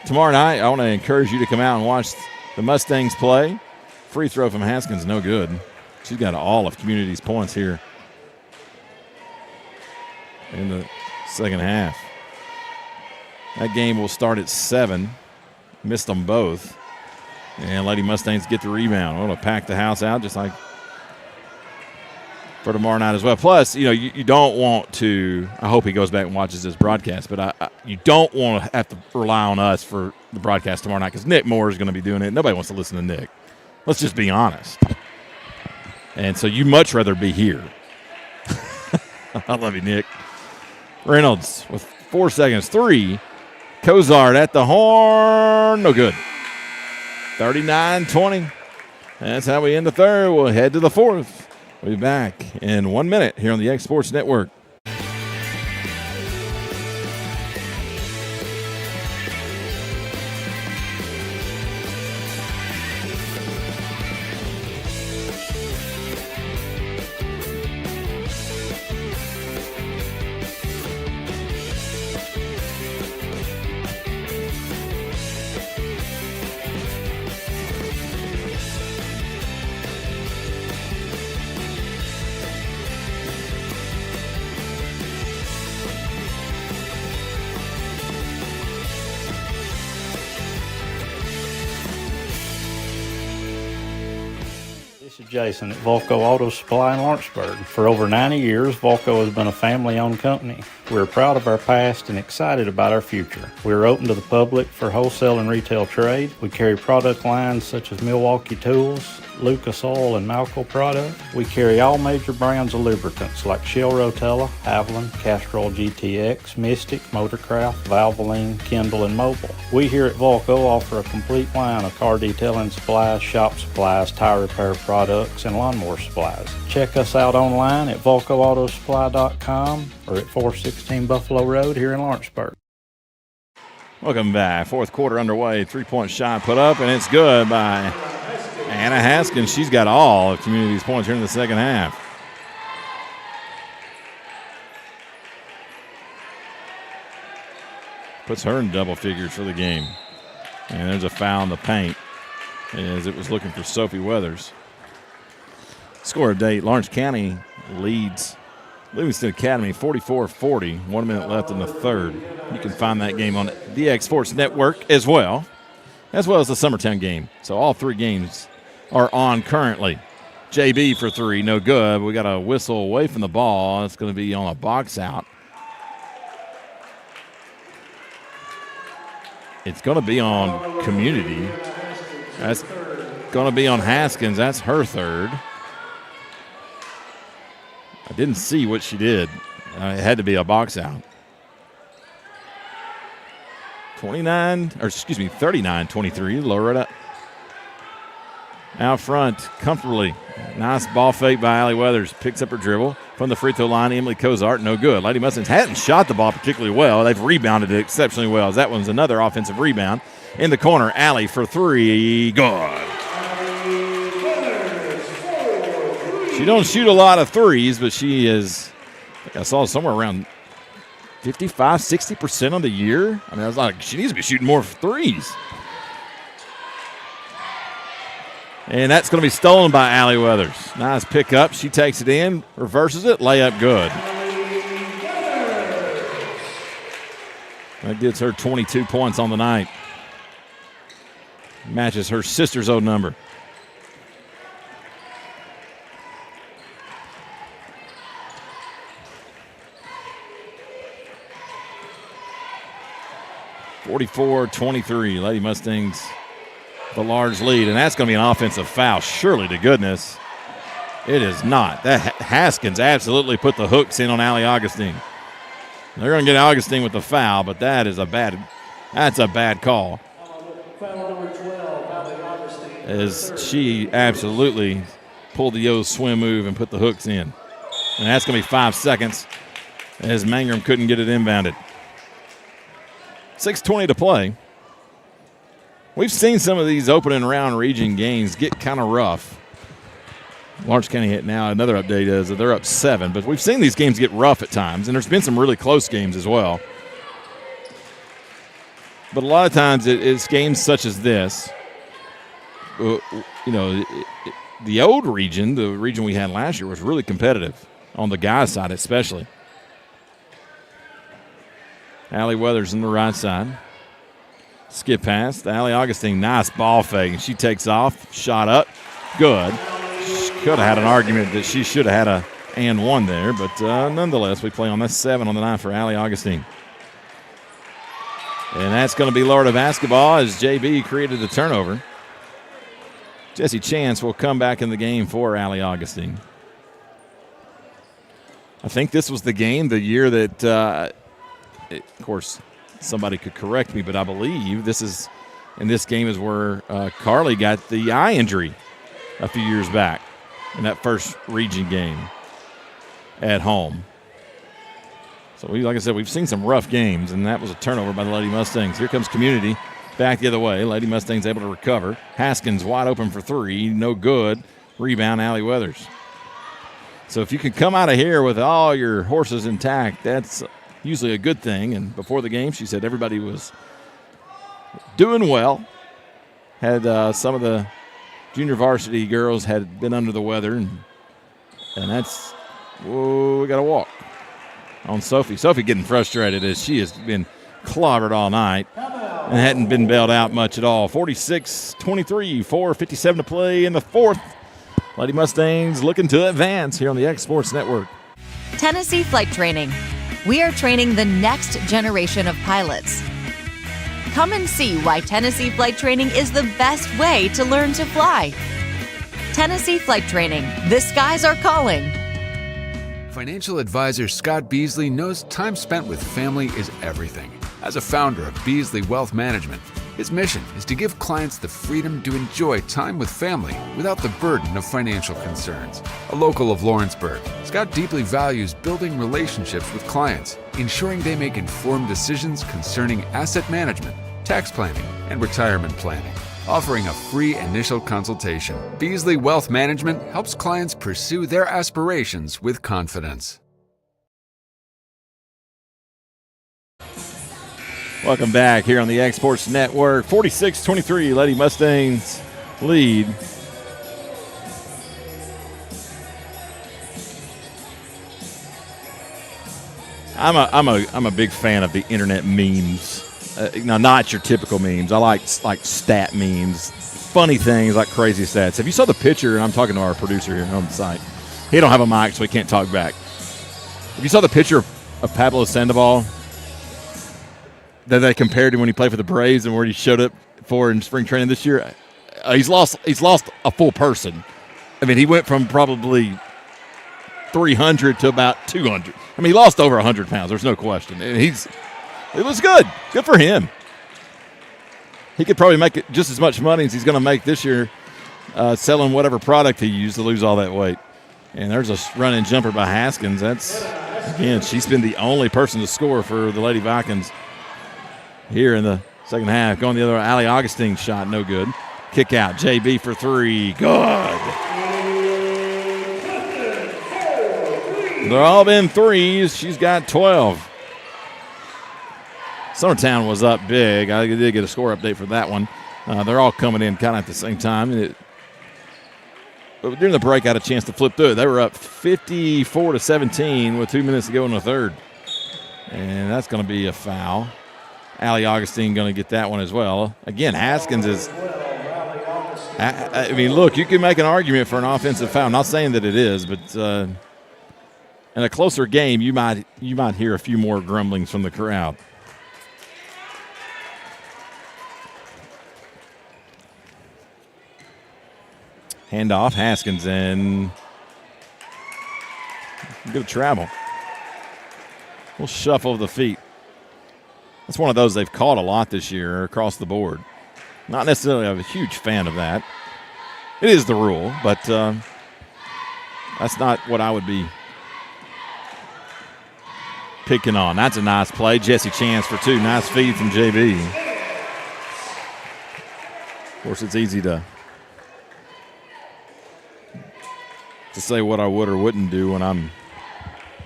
tomorrow night, I want to encourage you to come out and watch the Mustangs play. Free throw from Haskins, no good. She's got all of Community's points here in the second half. That game will start at 7. Missed them both. And Lady Mustangs get the rebound. Want to pack the house out just like for tomorrow night as well. Plus, you don't want to – I hope he goes back and watches this broadcast, but you don't want to have to rely on us for the broadcast tomorrow night because Nick Moore is going to be doing it. Nobody wants to listen to Nick. Let's just be honest. And so you'd much rather be here. I love you, Nick. Reynolds with 4 seconds. 3. Cozart at the horn. No good. 39-20. That's how we end the third. We'll head to the fourth. We'll be back in 1 minute here on the X Sports Network. Jason at Volco Auto Supply in Lawrenceburg. For over 90 years, Volco has been a family-owned company. We're proud of our past and excited about our future. We're open to the public for wholesale and retail trade. We carry product lines such as Milwaukee Tools, Lucas Oil, and Malco products. We carry all major brands of lubricants like Shell Rotella, Haviland, Castrol GTX, Mystic, Motorcraft, Valvoline, Kindle, and Mobil. We here at Volco offer a complete line of car detailing supplies, shop supplies, tire repair products, and lawnmower supplies. Check us out online at VolcoAutosupply.com or at 416 Buffalo Road here in Lawrenceburg. Welcome back. Fourth quarter underway. 3-point shot put up, and it's good by Anna Haskins. She's got all of Community's points here in the second half. Puts her in double figures for the game. And there's a foul in the paint as it was looking for Sophie Weathers. Score of date, Lawrence County leads Livingston Academy 44-40. 1 minute left in the third. You can find that game on the X Sports Network as well as the Summertown game. So all three games are on currently. JB for 3, no good. We got a whistle away from the ball. It's going to be on a box out. It's going to be on Community. That's going to be on Haskins. That's her third. I didn't see what she did. It had to be a box out. 39-23. Loretto out front comfortably. Nice ball fake by Allie Weathers. Picks up her dribble from the free throw line. Emily Cozart, no good. Lady Mustangs hadn't shot the ball particularly well. They've rebounded it exceptionally well. That one's another offensive rebound. In the corner, Allie for 3. Good. She don't shoot a lot of threes, but she is, I think I saw somewhere around 55, 60% on the year. I mean, I was like, she needs to be shooting more threes. And that's going to be stolen by Allie Weathers. Nice pickup. She takes it in, reverses it, layup good. That gets her 22 points on the night. Matches her sister's old number. (44-23). Lady Mustangs the large lead, and that's going to be an offensive foul. Surely to goodness, it is not. That Haskins absolutely put the hooks in on Allie Augustine. They're going to get Augustine with the foul, but that's a bad call. As she absolutely pulled the Yo swim move and put the hooks in. And that's going to be 5 seconds as Mangrum couldn't get it inbounded. 6:20 to play. We've seen some of these opening round region games get kind of rough. Lawrence County hit now. Another update is that they're up 7, but we've seen these games get rough at times, and there's been some really close games as well. But a lot of times it's games such as this. The old region, the region we had last year, was really competitive on the guys' side especially. Allie Weathers on the right side. Skip pass. Allie Augustine, nice ball fake. And she takes off, shot up. Good. She could have had an argument that she should have had a and one there, but nonetheless, we play on that 7 on the 9 for Allie Augustine. And that's going to be Loretta basketball as JB created the turnover. Jesse Chance will come back in the game for Allie Augustine. I think this was the game, the year that, of course, somebody could correct me, but I believe this game is where Carly got the eye injury a few years back in that first region game at home. So, like I said, we've seen some rough games, and that was a turnover by the Lady Mustangs. Here comes Community back the other way. Lady Mustangs able to recover. Haskins wide open for 3. No good. Rebound, Allie Weathers. So if you can come out of here with all your horses intact, that's usually a good thing. And before the game, she said everybody was doing well. Had some of the junior varsity girls had been under the weather, and that's, whoa, we got to walk on Sophie. Sophie getting frustrated as she has been clobbered all night and hadn't been bailed out much at all. 46-23, 4:57 to play in the fourth. Lady Mustangs looking to advance here on the X Sports Network. Tennessee Flight Training. We are training the next generation of pilots. Come and see why Tennessee Flight Training is the best way to learn to fly. Tennessee Flight Training. The skies are calling. Financial advisor Scott Beasley knows time spent with family is everything. As a founder of Beasley Wealth Management, his mission is to give clients the freedom to enjoy time with family without the burden of financial concerns. A local of Lawrenceburg, Scott deeply values building relationships with clients, ensuring they make informed decisions concerning asset management, tax planning, and retirement planning. Offering a free initial consultation, Beasley Wealth Management helps clients pursue their aspirations with confidence. Welcome back here on the X Sports Network. 46-23, Lady Mustangs lead. I'm a big fan of the internet memes. Now, not your typical memes. I like stat memes, funny things like crazy stats. If you saw the picture, and I'm talking to our producer here on the site, he don't have a mic, so he can't talk back. If you saw the picture of Pablo Sandoval that they compared to when he played for the Braves and where he showed up for in spring training this year, he's lost a full person. I mean, he went from probably 300 to about 200. I mean, he lost over 100 pounds. There's no question. And it was good. Good for him. He could probably make it just as much money as he's going to make this year selling whatever product he used to lose all that weight. And there's a running jumper by Haskins. Again, she's been the only person to score for the Lady Vikings here in the second half. Going the other way, Allie Augustine shot, no good. Kick out, JB for 3. Good. They're all been threes. She's got 12. Summertown was up big. I did get a score update for that one. They're all coming in kind of at the same time. But during the break, I had a chance to flip through it. They were up 54-17 with 2 minutes to go in the third. And that's going to be a foul. Allie Augustine going to get that one as well. Again, Haskins is – I mean, look, you can make an argument for an offensive foul. I'm not saying that it is, but in a closer game, you might hear a few more grumblings from the crowd. Handoff, Haskins, and good travel. We'll shuffle the feet. That's one of those they've caught a lot this year across the board. Not necessarily a huge fan of that. It is the rule, but that's not what I would be picking on. That's a nice play. Jesse Chance for 2. Nice feed from JB. Of course, it's easy to say what I would or wouldn't do when I'm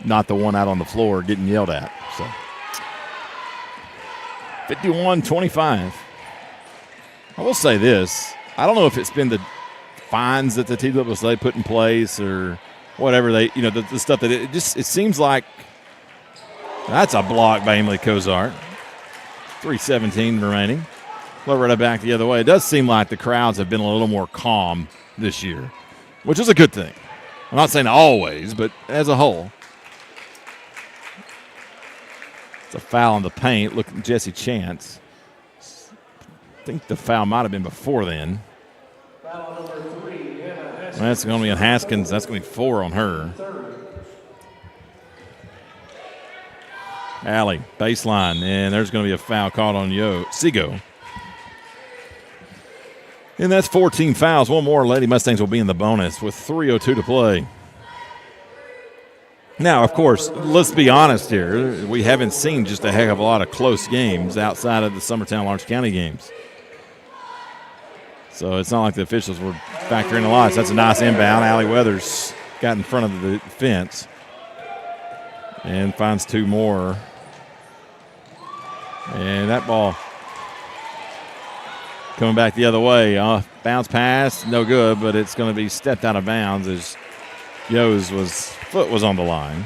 not the one out on the floor getting yelled at. So 51-25. I will say this. I don't know if it's been the fines that the TWSA put in place or whatever they, the stuff that it seems like that's a block by Emily Cozart. 3:17 remaining. Loretto back the other way. It does seem like the crowds have been a little more calm this year, which is a good thing. I'm not saying always, but as a whole. It's a foul in the paint. Look at Jesse Chance. I think the foul might have been before then. That's going to be on Haskins. That's going to be 4 on her. Allie, baseline, and there's going to be a foul called on Seago. And that's 14 fouls. One more, Lady Mustangs will be in the bonus with 3:02 to play. Now, of course, let's be honest here. We haven't seen just a heck of a lot of close games outside of the Summertown-Lawrence County games. So it's not like the officials were factoring a lot. That's a nice inbound. Allie Weathers got in front of the fence and finds 2 more. And that ball coming back the other way. Bounce pass, no good, but it's going to be stepped out of bounds as Yo's foot was on the line.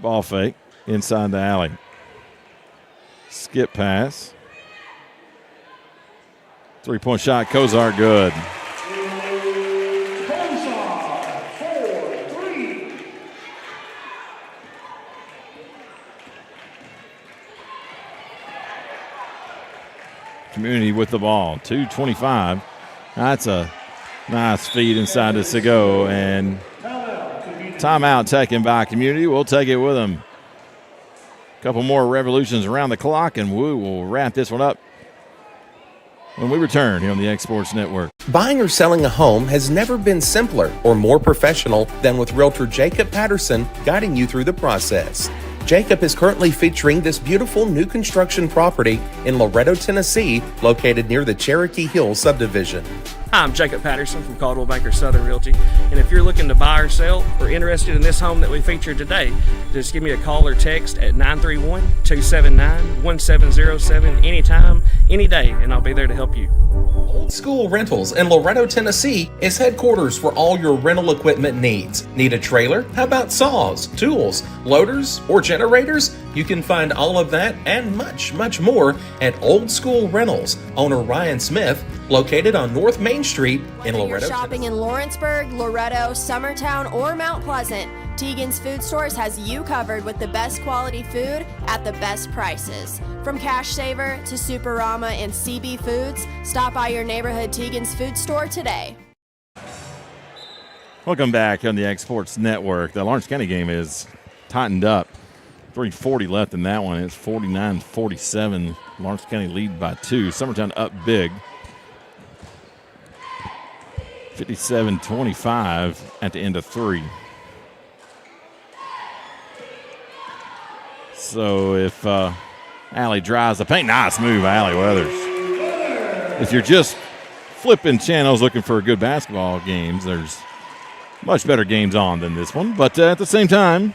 Ball fake inside the alley. Skip pass. 3-point shot, Cozart, good. Community with the ball, 2:25. That's a nice feed inside to Seago, and timeout taken by Community. We'll take it with them. A couple more revolutions around the clock, and we will wrap this one up when we return here on the X Sports Network. Buying or selling a home has never been simpler or more professional than with Realtor Jacob Patterson guiding you through the process. Jacob is currently featuring this beautiful new construction property in Loretto, Tennessee, located near the Cherokee Hills subdivision. Hi, I'm Jacob Patterson from Caldwell Banker Southern Realty, and if you're looking to buy or sell or interested in this home that we featured today, just give me a call or text at 931-279-1707 anytime, any day, and I'll be there to help you. Old School Rentals in Loretto, Tennessee is headquarters for all your rental equipment needs. Need a trailer? How about saws, tools, loaders, or generators? You can find all of that and much, much more at Old School Rentals. Owner Ryan Smith, located on North Main Street in Loretto. You're shopping in Lawrenceburg, Loretto, Summertown, or Mount Pleasant, Tegan's Food Stores has you covered with the best quality food at the best prices. From Cash Saver to Superama and CB Foods, stop by your neighborhood Tegan's Food Store today. Welcome back on the X Sports Network. The Lawrence County game is tightened up. 3:40 left in that one. It's 49-47. Lawrence County lead by 2. Summertown up big. 57-25 at the end of 3. So if Allie drives the paint, nice move by Allie Weathers. If you're just flipping channels looking for good basketball games, there's much better games on than this one. But at the same time,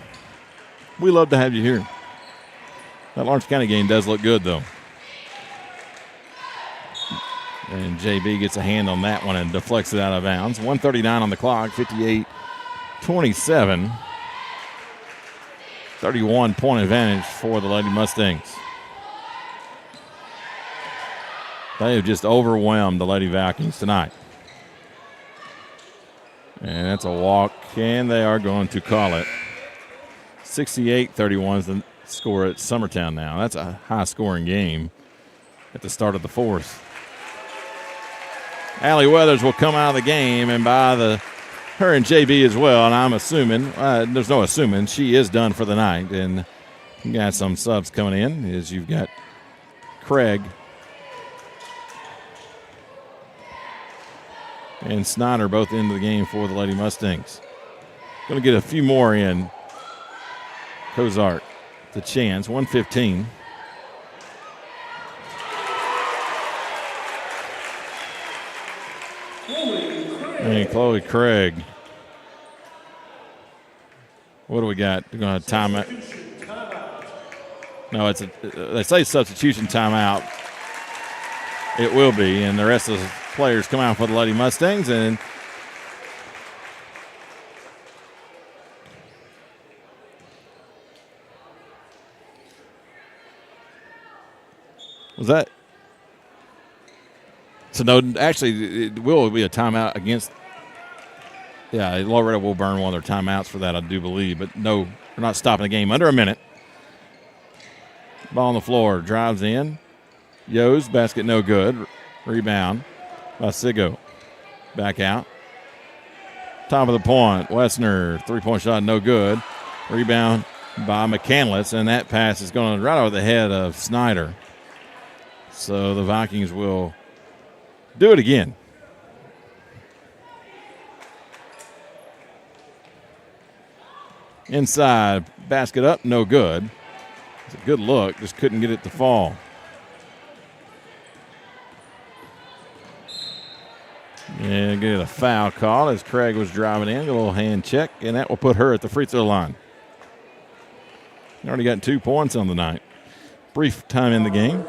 we love to have you here. That Lawrence County game does look good, though. And JB gets a hand on that one and deflects it out of bounds. 1:39 on the clock, 58-27. 31-point advantage for the Lady Mustangs. They have just overwhelmed the Lady Vikings tonight. And that's a walk, and they are going to call it. 68-31 is the score at Summertown now. That's a high-scoring game at the start of the 4th. Allie Weathers will come out of the game, and by her and JB as well, and I'm assuming, there's no assuming, she is done for the night. And you got some subs coming in, as you've got Craig and Snyder both into the game for the Lady Mustangs. Going to get a few more in. Cozart, the chance, 1:15. And Chloe Craig. What do we got? We're going to time it. No, they say substitution timeout. It will be, and the rest of the players come out for the Lady Mustangs, and was that? So no, actually, it will be a timeout against. Yeah, Loretto will burn one of their timeouts for that, I do believe. But no, we're not stopping the game. Under a minute. Ball on the floor, drives in. Yo's basket no good. Rebound by Sigo. Back out. Top of the point, Wessner, three-point shot no good. Rebound by McCandless, and that pass is going right over the head of Snyder. So the Vikings will do it again. Inside, basket up, no good. It's a good look, just couldn't get it to fall. And get a foul call as Craig was driving in. A little hand check, and that will put her at the free throw line. Already got 2 points on the night. Brief time in the game.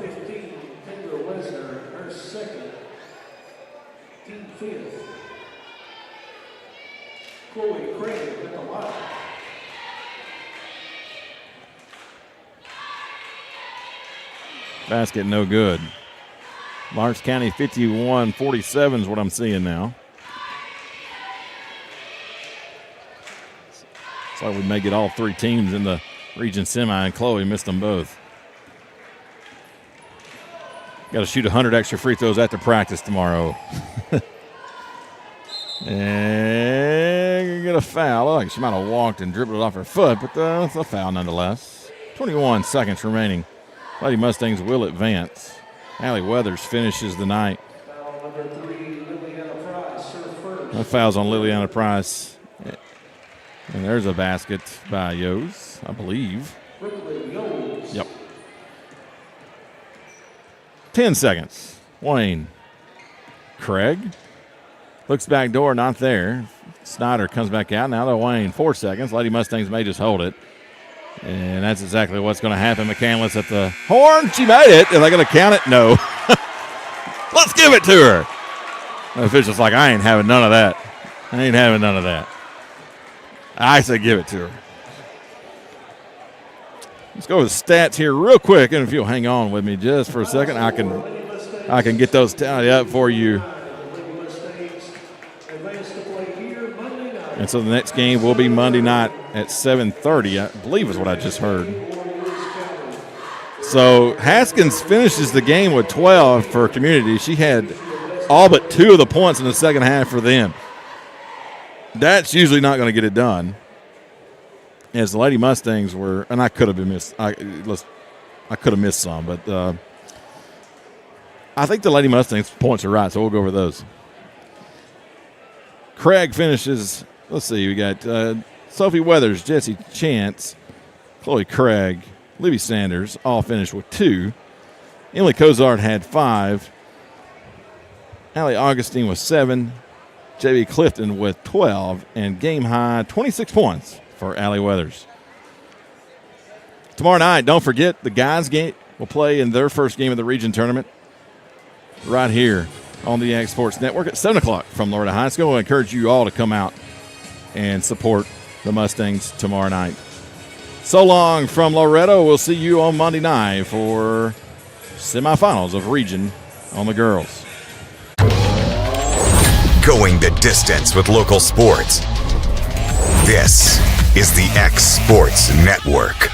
Basket no good. Lawrence County 51-47 is what I'm seeing now. Looks like we may get all 3 teams in the region semi, and Chloe missed them both. Got to shoot 100 extra free throws after practice tomorrow. And get a foul. Like she might have walked and dribbled it off her foot, but it's a foul nonetheless. 21 seconds remaining. Lady Mustangs will advance. Allie Weathers finishes the night. No fouls on Liliana Price. And there's a basket by Yos, I believe. Yep. 10 seconds. Wayne. Craig. Looks back door, not there. Snyder comes back out. Now to Wayne. 4 seconds. Lady Mustangs may just hold it. And that's exactly what's going to happen. McCandless at the horn. She made it. Are they going to count it? No. Let's give it to her. The official's like, I ain't having none of that. I ain't having none of that. I say give it to her. Let's go with the stats here real quick. And if you'll hang on with me just for a second, I can get those tallied up for you. And so the next game will be Monday night at 7:30, I believe is what I just heard. So Haskins finishes the game with 12 for Community. She had all but 2 of the points in the second half for them. That's usually not going to get it done. As the Lady Mustangs were, and I could have been missed. I could have missed some, but I think the Lady Mustangs points are right, so we'll go over those. Craig finishes. Let's see, we got Sophie Weathers, Jesse Chance, Chloe Craig, Libby Sanders, all finished with 2. Emily Cozart had 5. Allie Augustine with 7. J.B. Clifton with 12. And game high, 26 points for Allie Weathers. Tomorrow night, don't forget, the guys game will play in their first game of the region tournament right here on the Ag Sports Network at 7 o'clock from Loretto High School. I encourage you all to come out and support the Mustangs tomorrow night. So long from Loretto. We'll see you on Monday night for semifinals of region on the girls. Going the distance with local sports. This is the X Sports Network.